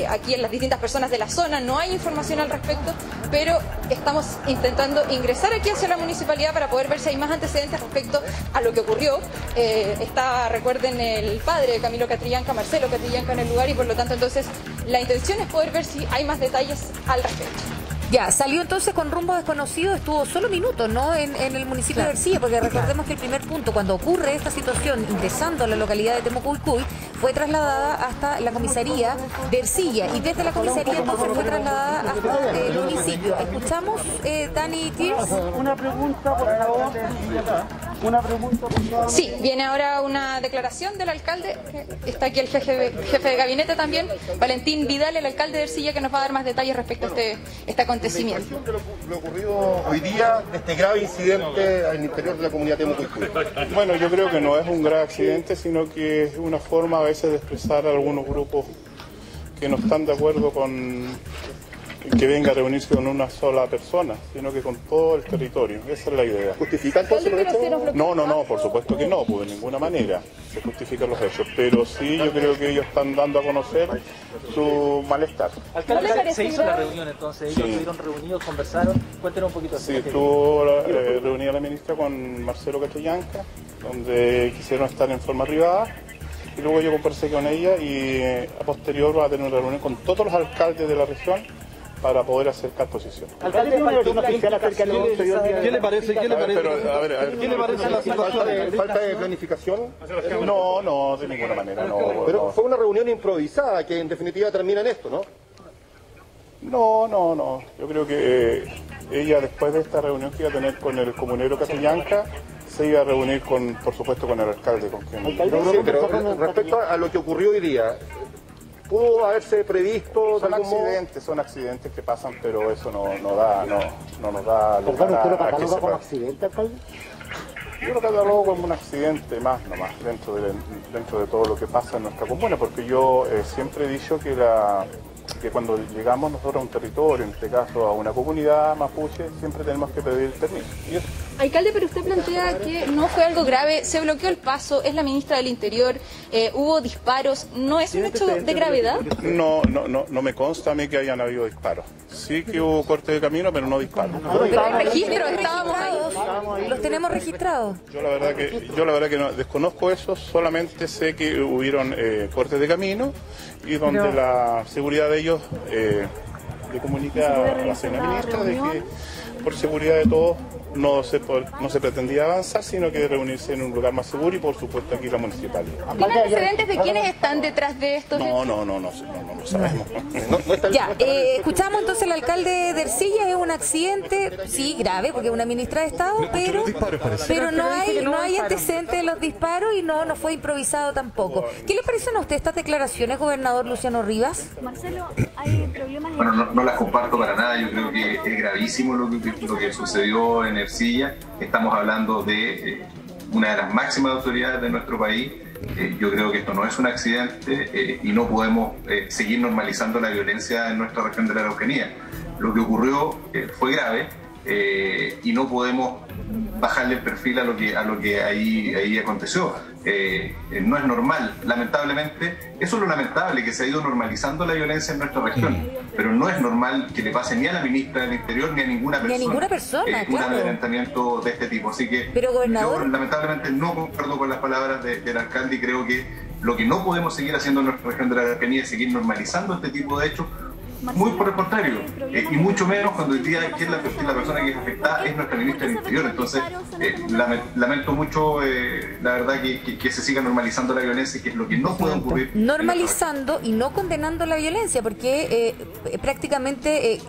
aquí en las distintas personas de la zona, no hay información al respecto, pero estamos intentando ingresar aquí hacia la municipalidad para poder ver si hay más antecedentes respecto a lo que ocurrió. Está, recuerden, el padre de Camilo Catrillanca, Marcelo Catrillanca, en el lugar, y por lo tanto entonces la intención es poder ver si hay más detalles al respecto. Ya, salió entonces con rumbo desconocido, estuvo solo minutos, ¿no?, en el municipio de Ercilla, porque recordemos que el primer punto, cuando ocurre esta situación, ingresando a la localidad de Temuco y Cuy, fue trasladada hasta la comisaría de Ercilla, y desde la comisaría entonces fue trasladada hasta el municipio. ¿Escuchamos, Dani Tirs? Una pregunta, por favor. Una pregunta, por favor. Sí, viene ahora una declaración del alcalde. Está aquí el jefe de gabinete también, Valentín Vidal, el alcalde de Ercilla, que nos va a dar más detalles respecto a este acontecimiento. Lo ocurrido hoy día, este grave incidente al interior de la comunidad de Temuco y Cuy. Bueno, yo creo que no es un grave accidente, sino que es una forma a veces de expresar a algunos grupos que no están de acuerdo con que venga a reunirse con una sola persona, sino que con todo el territorio. Esa es la idea. ¿Justifican entonces los hechos? No, por supuesto que no, pues de ninguna manera se justifican los hechos, pero sí yo creo que ellos están dando a conocer su malestar. Alcalde, ¿se hizo la reunión entonces? ¿Ellos estuvieron reunidos, conversaron? Cuéntenos un poquito. Sí, estuvo reunida la ministra con Marcelo Catrillanca, donde quisieron estar en forma privada, y luego yo conversé con ella y a posterior va a tener una reunión con todos los alcaldes de la región para poder acercar posición. Alcalde, ¿qué le parece? ¿Qué le parece la situación? ¿Falta de planificación? No, de ninguna manera. No, pero fue una reunión improvisada que en definitiva termina en esto, ¿no? No. Yo creo que ella, después de esta reunión que iba a tener con el comunero Catrillanca, se iba a reunir por supuesto con el alcalde. Sí, pero respecto a lo que ocurrió hoy día, ¿pudo haberse previsto? Son accidentes que pasan, pero eso no nos da lugar ¿Usted lo cataloga como accidente, alcalde? Yo lo catalogo como un accidente más dentro de todo lo que pasa en nuestra comuna, porque yo siempre he dicho que porque cuando llegamos nosotros a un territorio, en este caso a una comunidad mapuche, siempre tenemos que pedir permiso. ¿Y eso? Alcalde, pero usted plantea que no fue algo grave, se bloqueó el paso, es la ministra del Interior, hubo disparos, ¿no es un hecho de gravedad? No me consta a mí que hayan habido disparos. Sí que hubo corte de camino, pero no disparos. Pero el registro, estábamos ahí. Los tenemos registrados. Yo la verdad que no desconozco eso, solamente sé que hubieron cortes de camino y donde la seguridad de ellos le comunica a la señora ministra de que por seguridad de todos no se pretendía avanzar, sino que reunirse en un lugar más seguro y por supuesto aquí la municipalidad. ¿Tiene antecedentes de quiénes están detrás de esto? No sabemos. Ya, escuchamos entonces al alcalde de Ercilla, es un accidente, sí, grave, porque es una ministra de Estado, pero no hay antecedentes de los disparos y no fue improvisado tampoco. ¿Qué le parecen a usted estas declaraciones, gobernador Luciano Rivas? Marcelo, hay problemas... Bueno, no las comparto para nada, yo creo que es gravísimo lo que sucedió en Ercilla. Estamos hablando de una de las máximas autoridades de nuestro país. Yo creo que esto no es un accidente y no podemos seguir normalizando la violencia en nuestra región de la Araucanía. Lo que ocurrió fue grave y no podemos bajarle el perfil a lo que ahí aconteció. No es normal, lamentablemente, eso es lo lamentable, que se ha ido normalizando la violencia en nuestra región, pero no es normal que le pase ni a la ministra del Interior ni a ninguna persona, un amedrentamiento de este tipo. Así que yo lamentablemente no concuerdo con las palabras del alcalde y creo que lo que no podemos seguir haciendo en nuestra región de la Araucanía es seguir normalizando este tipo de hechos. Muy por el contrario, y mucho menos cuando el día que la persona que es afectada es nuestra ministra del Interior. Entonces, lamento mucho, la verdad, que se siga normalizando la violencia, que es lo que no puede ocurrir. Normalizando y no condenando la violencia, porque prácticamente...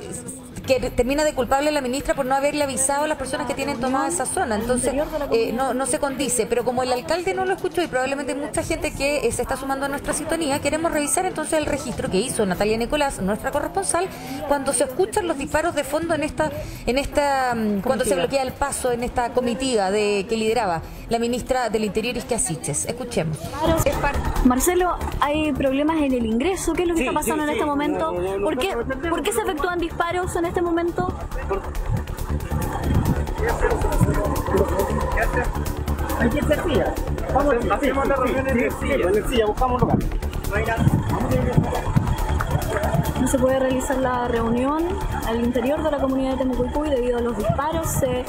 que termina de culpable a la ministra por no haberle avisado a las personas que tienen tomada esa zona. Entonces, no se condice. Pero como el alcalde no lo escuchó y probablemente mucha gente que se está sumando a nuestra sintonía, queremos revisar entonces el registro que hizo Natalia Nicolás, nuestra corresponsal, cuando se escuchan los disparos de fondo cuando se bloquea el paso en esta comitiva que lideraba la ministra del Interior, Isquia Siches. Escuchemos. Marcelo, hay problemas en el ingreso. ¿Qué es lo que está pasando en este momento? ¿Por qué se efectúan disparos en este momento? Aquí en Ercilla. Hacemos la reunión en Ercilla, buscamos un lugar. No se puede realizar la reunión al interior de la comunidad de Temucuicui debido a los disparos. Se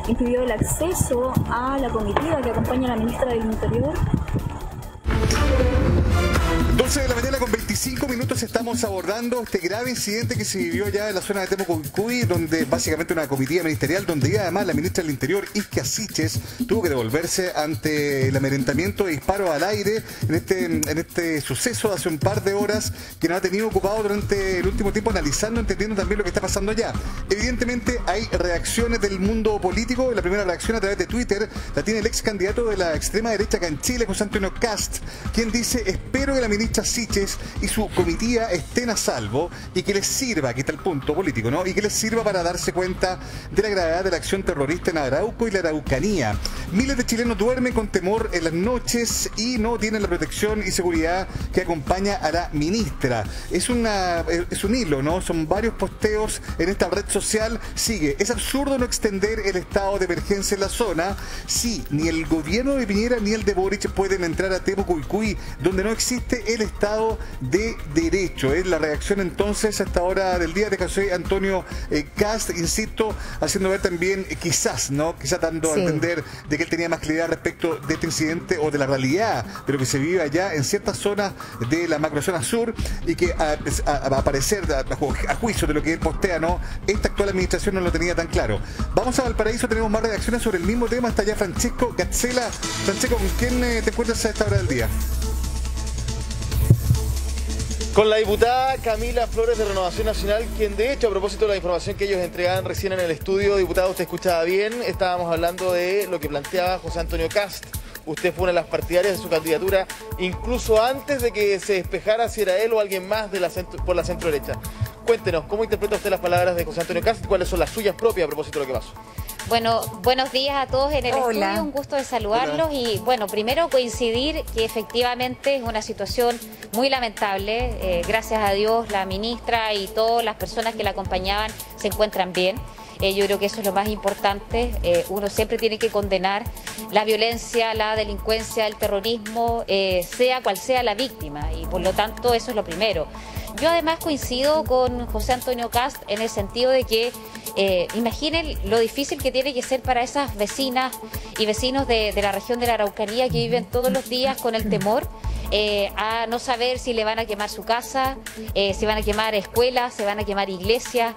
impidió el acceso a la comitiva que acompaña a la ministra del Interior. 12 de la mañana con 25 minutos estamos abordando este grave incidente que se vivió ya en la zona de Temucuicui, donde básicamente una comitiva ministerial, donde ya además la ministra del Interior, Isquia Siches, tuvo que devolverse ante el amedrentamiento de disparos al aire en este suceso de hace un par de horas que nos ha tenido ocupado durante el último tiempo analizando, entendiendo también lo que está pasando allá. Evidentemente hay reacciones del mundo político. La primera reacción a través de Twitter la tiene el ex candidato de la extrema derecha acá en Chile, José Antonio Cast, quien dice: espero que la ministra Siches y su comitiva estén a salvo y que les sirva, aquí está el punto político, ¿no? Y que les sirva para darse cuenta de la gravedad de la acción terrorista en Arauco y la Araucanía. Miles de chilenos duermen con temor en las noches y no tienen la protección y seguridad que acompaña a la ministra. Es un hilo, ¿no? Son varios posteos en esta red social. Sigue: es absurdo no extender el estado de emergencia en la zona. Sí, ni el gobierno de Piñera ni el de Boric pueden entrar a Temucuicui, donde no existe el Estado de Derecho. Es la reacción entonces a esta hora del día de José Antonio Cast, insisto, haciendo ver también quizás dando a entender de que él tenía más claridad respecto de este incidente o de la realidad de lo que se vive allá en ciertas zonas de la macrozona sur, y que a parecer, a juicio de lo que él postea, esta actual administración no lo tenía tan claro. Vamos a Valparaíso, tenemos más reacciones sobre el mismo tema. Está allá Francesco Gazzela. Francesco, ¿con quién te encuentras a esta hora del día? Con la diputada Camila Flores de Renovación Nacional, quien de hecho, a propósito de la información que ellos entregaban recién en el estudio, diputada, usted escuchaba bien, estábamos hablando de lo que planteaba José Antonio Cast, usted fue una de las partidarias de su candidatura, incluso antes de que se despejara si era él o alguien más por la centro derecha. Cuéntenos, ¿cómo interpreta usted las palabras de José Antonio Kast y cuáles son las suyas propias a propósito de lo que pasó? Bueno, buenos días a todos en el estudio, un gusto de saludarlos. Hola. Y bueno, primero coincidir que efectivamente es una situación muy lamentable. Gracias a Dios la ministra y todas las personas que la acompañaban se encuentran bien. Yo creo que eso es lo más importante. Uno siempre tiene que condenar la violencia, la delincuencia, el terrorismo, sea cual sea la víctima, y por lo tanto eso es lo primero. Yo además coincido con José Antonio Kast en el sentido de que imaginen lo difícil que tiene que ser para esas vecinas y vecinos de la región de la Araucanía que viven todos los días con el temor a no saber si le van a quemar su casa, si van a quemar escuelas, se van a quemar iglesias,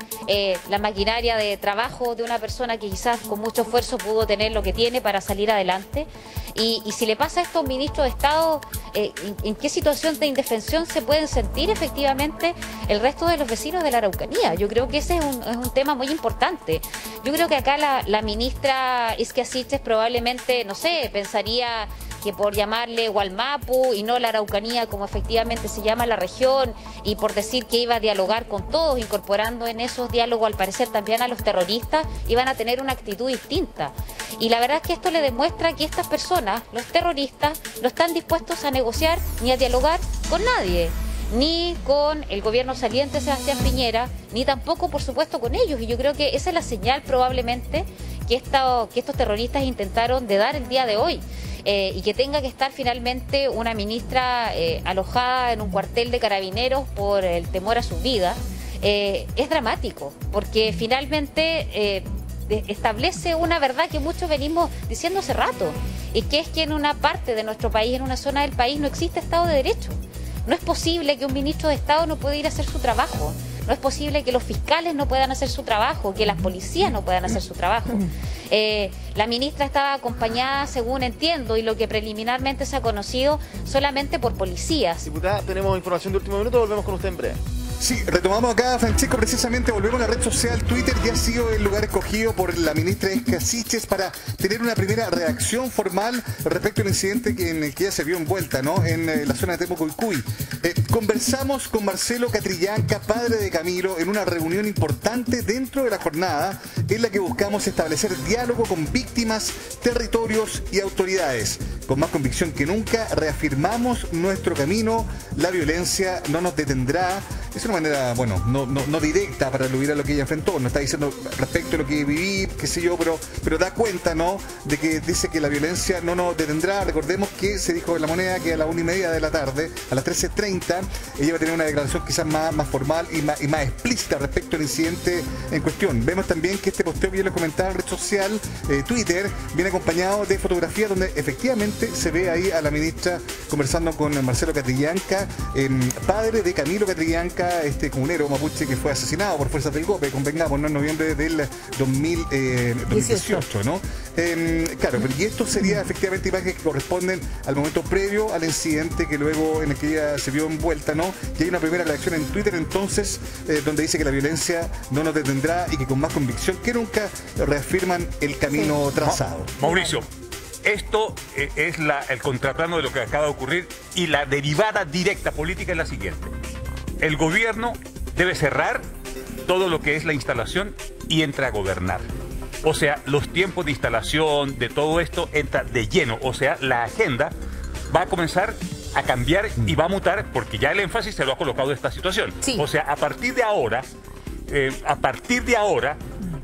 la maquinaria de trabajo de una persona que quizás con mucho esfuerzo pudo tener lo que tiene para salir adelante. Y si le pasa esto a un ministro de Estado, ¿en qué situación de indefensión se pueden sentir efectivamente el resto de los vecinos de la Araucanía? Yo creo que ese es un tema muy importante. Yo creo que acá la ministra Isquia Siches probablemente, no sé, pensaría que por llamarle Gualmapu y no la Araucanía como efectivamente se llama la región, y por decir que iba a dialogar con todos, incorporando en esos diálogos al parecer también a los terroristas, iban a tener una actitud distinta. Y la verdad es que esto le demuestra que estas personas, los terroristas, no están dispuestos a negociar ni a dialogar con nadie, ni con el gobierno saliente Sebastián Piñera, ni tampoco, por supuesto, con ellos. Y yo creo que esa es la señal probablemente que estos terroristas intentaron de dar el día de hoy. Y que tenga que estar finalmente una ministra alojada en un cuartel de carabineros por el temor a su vida, es dramático, porque finalmente establece una verdad que muchos venimos diciendo hace rato, y que es que en una parte de nuestro país, en una zona del país, no existe Estado de Derecho. No es posible que un ministro de Estado no pueda ir a hacer su trabajo. No es posible que los fiscales no puedan hacer su trabajo, que las policías no puedan hacer su trabajo. La ministra estaba acompañada, según entiendo, y lo que preliminarmente se ha conocido, solamente por policías. Diputada, tenemos información de último minuto, volvemos con usted en breve. Sí, retomamos acá, Francesco, precisamente volvemos a la red social. Twitter ya ha sido el lugar escogido por la ministra Isquia Siches para tener una primera reacción formal respecto al incidente en el que ella se vio envuelta, ¿no?, en la zona de Temuco-Icuy. Conversamos con Marcelo Catrillanca, padre de Camilo, en una reunión importante dentro de la jornada en la que buscamos establecer diálogo con víctimas, territorios y autoridades. Con más convicción que nunca, reafirmamos nuestro camino, la violencia no nos detendrá. Es una manera, bueno, no directa para aludir a lo que ella enfrentó, no está diciendo respecto a lo que viví, qué sé yo, pero da cuenta, ¿no?, de que dice que la violencia no nos detendrá. Recordemos que se dijo en La Moneda que a las 1:30 de la tarde, a las 13:30, ella va a tener una declaración quizás más formal y más explícita respecto al incidente en cuestión. Vemos también que este posteo que yo les comentaba en red social, Twitter, viene acompañado de fotografías donde efectivamente se ve ahí a la ministra conversando con Marcelo Catrillanca, padre de Camilo Catrillanca, este comunero mapuche que fue asesinado por fuerzas del GOPE, convengamos, ¿no?, en noviembre del 2018, ¿no? Claro, y esto sería efectivamente imágenes que corresponden al momento previo al incidente que luego en el que ella se vio envuelta, ¿no? Y hay una primera reacción en Twitter entonces donde dice que la violencia no nos detendrá y que con más convicción que nunca reafirman el camino trazado. Mauricio, esto es el contraplano de lo que acaba de ocurrir, y la derivada directa política es la siguiente. El gobierno debe cerrar todo lo que es la instalación y entra a gobernar. O sea, los tiempos de instalación, de todo esto, entra de lleno. O sea, la agenda va a comenzar a cambiar y va a mutar, porque ya el énfasis se lo ha colocado esta situación. Sí. O sea, a partir de ahora,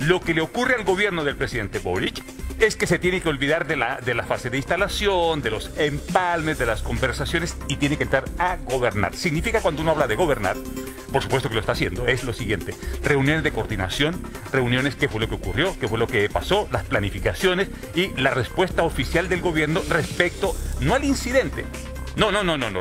lo que le ocurre al gobierno del presidente Boric es que se tiene que olvidar de la fase de instalación, de los empalmes, de las conversaciones, y tiene que entrar a gobernar. Significa, cuando uno habla de gobernar, por supuesto que lo está haciendo, es lo siguiente: reuniones de coordinación, reuniones, qué fue lo que ocurrió, qué fue lo que pasó, las planificaciones y la respuesta oficial del gobierno respecto, no al incidente. No.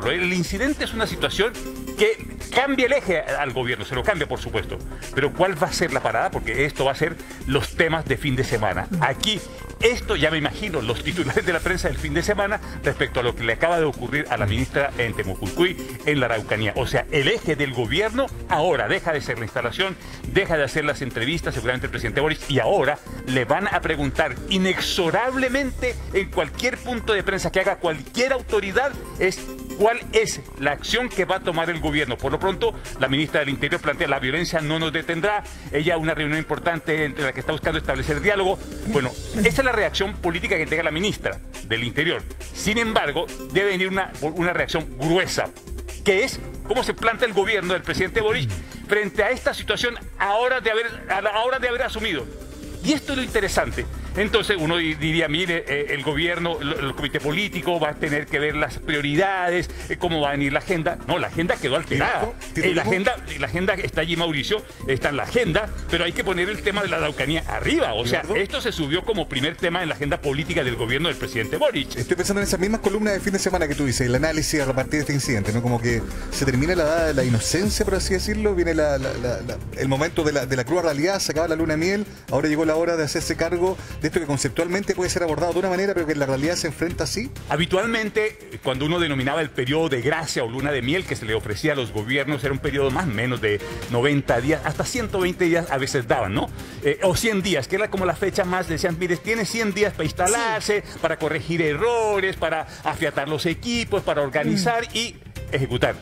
El incidente es una situación que cambia el eje al gobierno, se lo cambia, por supuesto. Pero ¿cuál va a ser la parada? Porque esto va a ser los temas de fin de semana. Aquí Esto ya me imagino los titulares de la prensa del fin de semana respecto a lo que le acaba de ocurrir a la ministra en Temucuicui, en la Araucanía. O sea, el eje del gobierno ahora deja de ser la instalación, deja de hacer las entrevistas, seguramente el presidente Boric, y ahora le van a preguntar inexorablemente en cualquier punto de prensa que haga cualquier autoridad es cuál es la acción que va a tomar el gobierno. Por lo pronto, la ministra del Interior plantea la violencia no nos detendrá. Ella una reunión importante entre la que está buscando establecer diálogo. Bueno, esa es la reacción política que tenga la ministra del Interior. Sin embargo, debe venir una reacción gruesa, que es cómo se plantea el gobierno del presidente Boric frente a esta situación a la hora de haber asumido. Y esto es lo interesante. Entonces uno diría, mire, el gobierno, el comité político va a tener que ver las prioridades, cómo va a venir la agenda. No, la agenda quedó alterada. La agenda está allí, Mauricio, está en la agenda, pero hay que poner el tema de la Araucanía arriba. O sea, esto se subió como primer tema en la agenda política del gobierno del presidente Boric. Estoy pensando en esas mismas columnas de fin de semana que tú dices, el análisis a partir de este incidente, ¿no? Como que se termina la edad de la inocencia, por así decirlo, viene el momento de la cruda realidad, se acaba la luna de miel, ahora llegó la hora de hacerse cargo de esto que conceptualmente puede ser abordado de una manera, pero que en la realidad se enfrenta así. Habitualmente, cuando uno denominaba el periodo de gracia o luna de miel que se le ofrecía a los gobiernos, era un periodo más o menos de 90 días, hasta 120 días a veces daban, ¿no? O 100 días, que era como la fecha más, decían, mire, tiene 100 días para instalarse, para corregir errores, para afiatar los equipos, para organizar y ejecutar.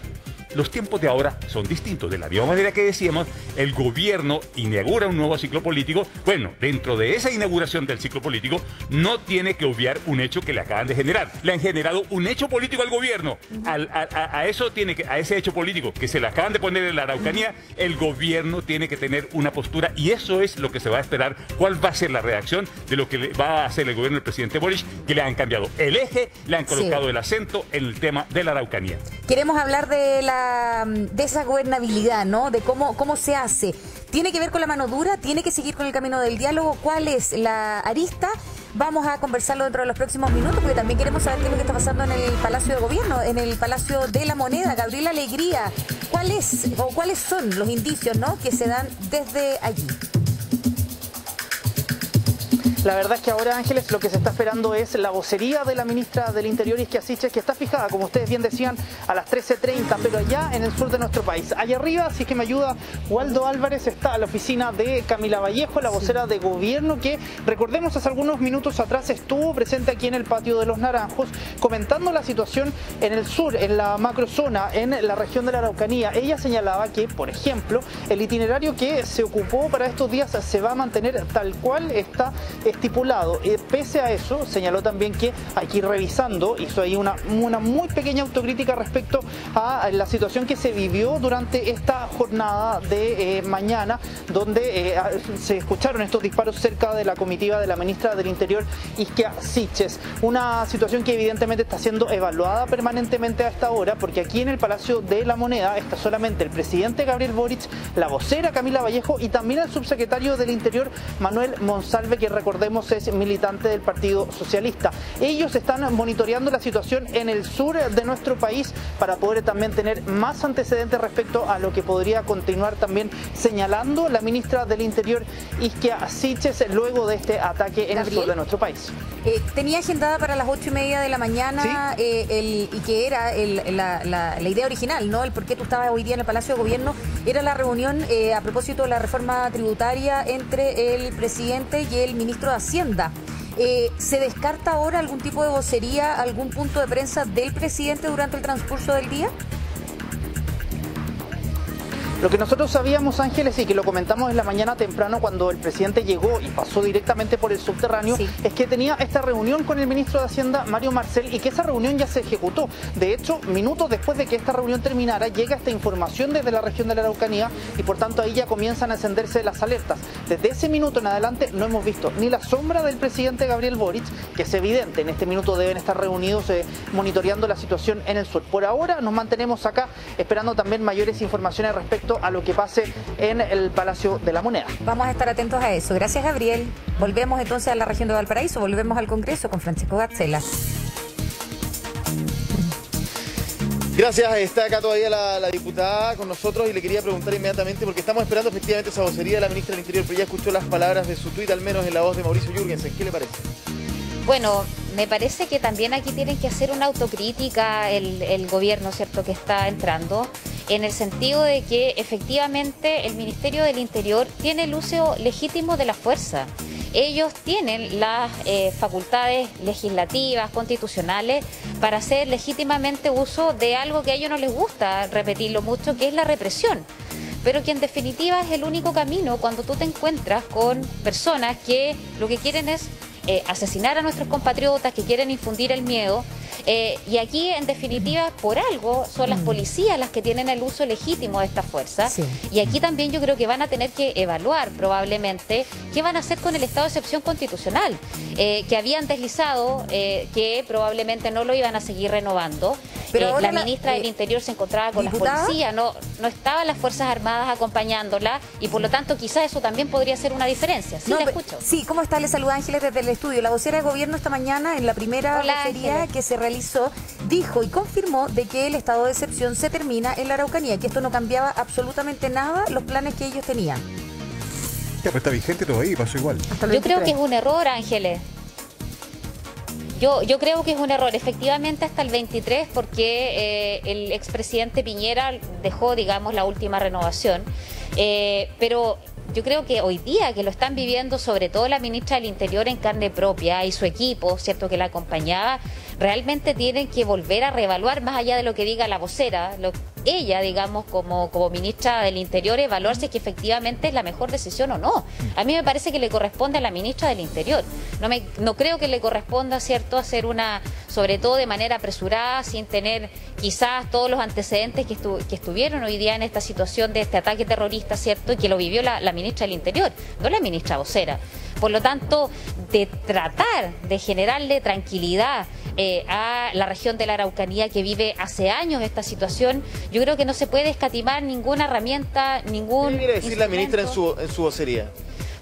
Los tiempos de ahora son distintos. De la misma manera que decíamos, el gobierno inaugura un nuevo ciclo político. Bueno, dentro de esa inauguración del ciclo político, no tiene que obviar un hecho que le acaban de generar. Le han generado un hecho político al gobierno. A ese hecho político que se le acaban de poner en la Araucanía, el gobierno tiene que tener una postura, y eso es lo que se va a esperar. ¿Cuál va a ser la reacción de lo que va a hacer el gobierno del presidente Boric? Que le han cambiado el eje, le han colocado el acento en el tema de la Araucanía. Queremos hablar de esa gobernabilidad, ¿no? De cómo se hace. ¿Tiene que ver con la mano dura? ¿Tiene que seguir con el camino del diálogo? ¿Cuál es la arista? Vamos a conversarlo dentro de los próximos minutos, porque también queremos saber qué es lo que está pasando en el Palacio de Gobierno, en el Palacio de la Moneda. Gabriela Alegría, ¿cuáles son los indicios, ¿no?, que se dan desde allí? La verdad es que ahora, Ángeles, lo que se está esperando es la vocería de la ministra del Interior, Isquia Siches, que está fijada, como ustedes bien decían, a las 13:30, pero allá en el sur de nuestro país. Allá arriba, si es que me ayuda Waldo Álvarez, está la oficina de Camila Vallejo, la vocera de gobierno, que, recordemos, hace algunos minutos atrás estuvo presente aquí en el patio de los Naranjos, comentando la situación en el sur, en la macrozona, en la región de la Araucanía. Ella señalaba que, por ejemplo, el itinerario que se ocupó para estos días se va a mantener tal cual está estipulado. Pese a eso, señaló también que hay que ir revisando, hizo ahí una muy pequeña autocrítica respecto a la situación que se vivió durante esta jornada de mañana, donde se escucharon estos disparos cerca de la comitiva de la ministra del Interior, Isquia Siches. Una situación que evidentemente está siendo evaluada permanentemente a esta hora, porque aquí en el Palacio de la Moneda está solamente el presidente Gabriel Boric, la vocera Camila Vallejo y también el subsecretario del Interior, Manuel Monsalve, que recordemos es militante del Partido Socialista. Ellos están monitoreando la situación en el sur de nuestro país para poder también tener más antecedentes respecto a lo que podría continuar también señalando la ministra del Interior, Isquia Siches, luego de este ataque en el sur de nuestro país. Tenía agendada para las 8:30 de la mañana, ¿sí? Y que era la idea original, ¿no? El por qué tú estabas hoy día en el Palacio de Gobierno, era la reunión a propósito de la reforma tributaria entre el presidente y el ministro de Hacienda. ¿Se descarta ahora algún tipo de vocería, algún punto de prensa del presidente durante el transcurso del día? Lo que nosotros sabíamos, Ángeles, y que lo comentamos en la mañana temprano cuando el presidente llegó y pasó directamente por el subterráneo, sí, es que tenía esta reunión con el ministro de Hacienda, Mario Marcel, y que esa reunión ya se ejecutó. De hecho, minutos después de que esta reunión terminara, llega esta información desde la región de la Araucanía y por tanto ahí ya comienzan a encenderse las alertas. Desde ese minuto en adelante no hemos visto ni la sombra del presidente Gabriel Boric, que es evidente, en este minuto deben estar reunidos monitoreando la situación en el sur. Por ahora nos mantenemos acá esperando también mayores informaciones respecto a lo que pase en el Palacio de la Moneda. Vamos a estar atentos a eso. Gracias, Gabriel. Volvemos entonces a la región de Valparaíso, volvemos al Congreso con Francisco Gatzela. Gracias, está acá todavía la diputada con nosotros y le quería preguntar inmediatamente, porque estamos esperando efectivamente esa vocería de la ministra del Interior, pero ya escuchó las palabras de su tuit, al menos en la voz de Mauricio Jürgensen. ¿Qué le parece? Bueno, me parece que también aquí tienen que hacer una autocrítica el gobierno, ¿cierto?, que está entrando, en el sentido de que efectivamente el Ministerio del Interior tiene el uso legítimo de la fuerza. Ellos tienen las facultades legislativas, constitucionales, para hacer legítimamente uso de algo que a ellos no les gusta repetirlo mucho, que es la represión. Pero que en definitiva es el único camino cuando tú te encuentras con personas que lo que quieren es asesinar a nuestros compatriotas, que quieren infundir el miedo. Y aquí, en definitiva, por algo, son las policías las que tienen el uso legítimo de esta fuerza. Sí. Y aquí también yo creo que van a tener que evaluar, probablemente, qué van a hacer con el estado de excepción constitucional, que habían deslizado, que probablemente no lo iban a seguir renovando. Pero la ministra del Interior se encontraba con ¿diputada? Las policías, no estaban las Fuerzas Armadas acompañándola, y por lo tanto quizás eso también podría ser una diferencia. Sí, no, la escucho. Sí, ¿cómo está? Le saluda Ángeles desde el estudio. La vocera de gobierno esta mañana, en la primera vocería que se realizó, dijo y confirmó de que el estado de excepción se termina en la Araucanía, que esto no cambiaba absolutamente nada los planes que ellos tenían. Ya, pero está vigente todo ahí, pasó igual. Yo creo que es un error, Ángeles. Yo creo que es un error, efectivamente, hasta el 23, porque el expresidente Piñera dejó, digamos, la última renovación. Pero yo creo que hoy día, que lo están viviendo sobre todo la ministra del Interior en carne propia y su equipo, cierto, que la acompañaba, realmente tienen que volver a reevaluar, más allá de lo que diga la vocera, ella, digamos, como ministra del Interior, evaluar si es que efectivamente es la mejor decisión o no. A mí me parece que le corresponde a la ministra del Interior. No creo que le corresponda, cierto, hacer una, sobre todo de manera apresurada, sin tener quizás todos los antecedentes que estuvieron hoy día en esta situación de este ataque terrorista, cierto, y que lo vivió la ministra del Interior, no la ministra vocera. Por lo tanto, de tratar de generarle tranquilidad a la región de la Araucanía, que vive hace años esta situación, yo creo que no se puede escatimar ninguna herramienta, ningún ¿qué quiere decir la ministra en su vocería?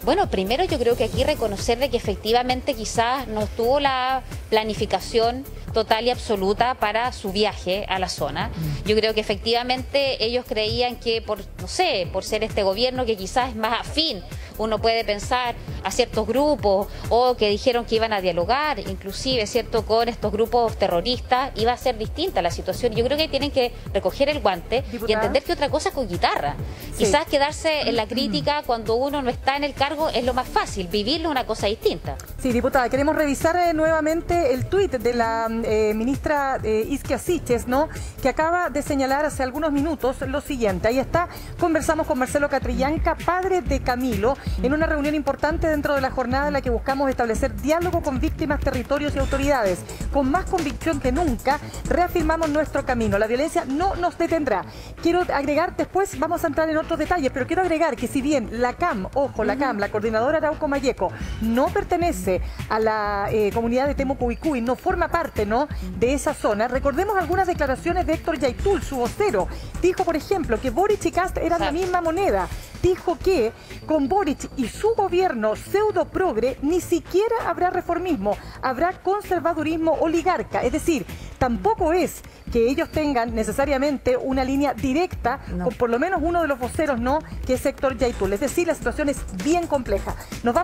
Bueno, primero yo creo que aquí reconocerle que efectivamente quizás no tuvo la planificación total y absoluta para su viaje a la zona. Yo creo que efectivamente ellos creían que por ser este gobierno que quizás es más afín, uno puede pensar, a ciertos grupos, o que dijeron que iban a dialogar, inclusive, cierto, con estos grupos terroristas, iba a ser distinta la situación. Yo creo que tienen que recoger el guante, ¿diputada?, y entender que otra cosa es con guitarra. Sí. Quizás quedarse en la crítica cuando uno no está en el cargo es lo más fácil, vivirlo es una cosa distinta. Sí, diputada, queremos revisar nuevamente el tuit de la ministra Isquia Siches, ¿no?, que acaba de señalar hace algunos minutos lo siguiente. Ahí está, conversamos con Marcelo Catrillanca, padre de Camilo, en una reunión importante dentro de la jornada en la que buscamos establecer diálogo con víctimas, territorios y autoridades. Con más convicción que nunca, reafirmamos nuestro camino. La violencia no nos detendrá. Quiero agregar, después vamos a entrar en otros detalles, pero quiero agregar que si bien la CAM, ojo, la CAM, la Coordinadora Arauco Mayeco, no pertenece a la comunidad de Temucuicui, no forma parte, ¿no?, de esa zona, recordemos algunas declaraciones de Héctor Yaitul, su vocero. Dijo, por ejemplo, que Boric y Kast eran la misma moneda. Dijo que con Boric y su gobierno pseudo-progre ni siquiera habrá reformismo, habrá conservadurismo oligarca. Es decir, tampoco es que ellos tengan necesariamente una línea directa con por lo menos uno de los voceros, ¿no?, que es Héctor Yaitul. Es decir, la situación es bien compleja. Nos vamos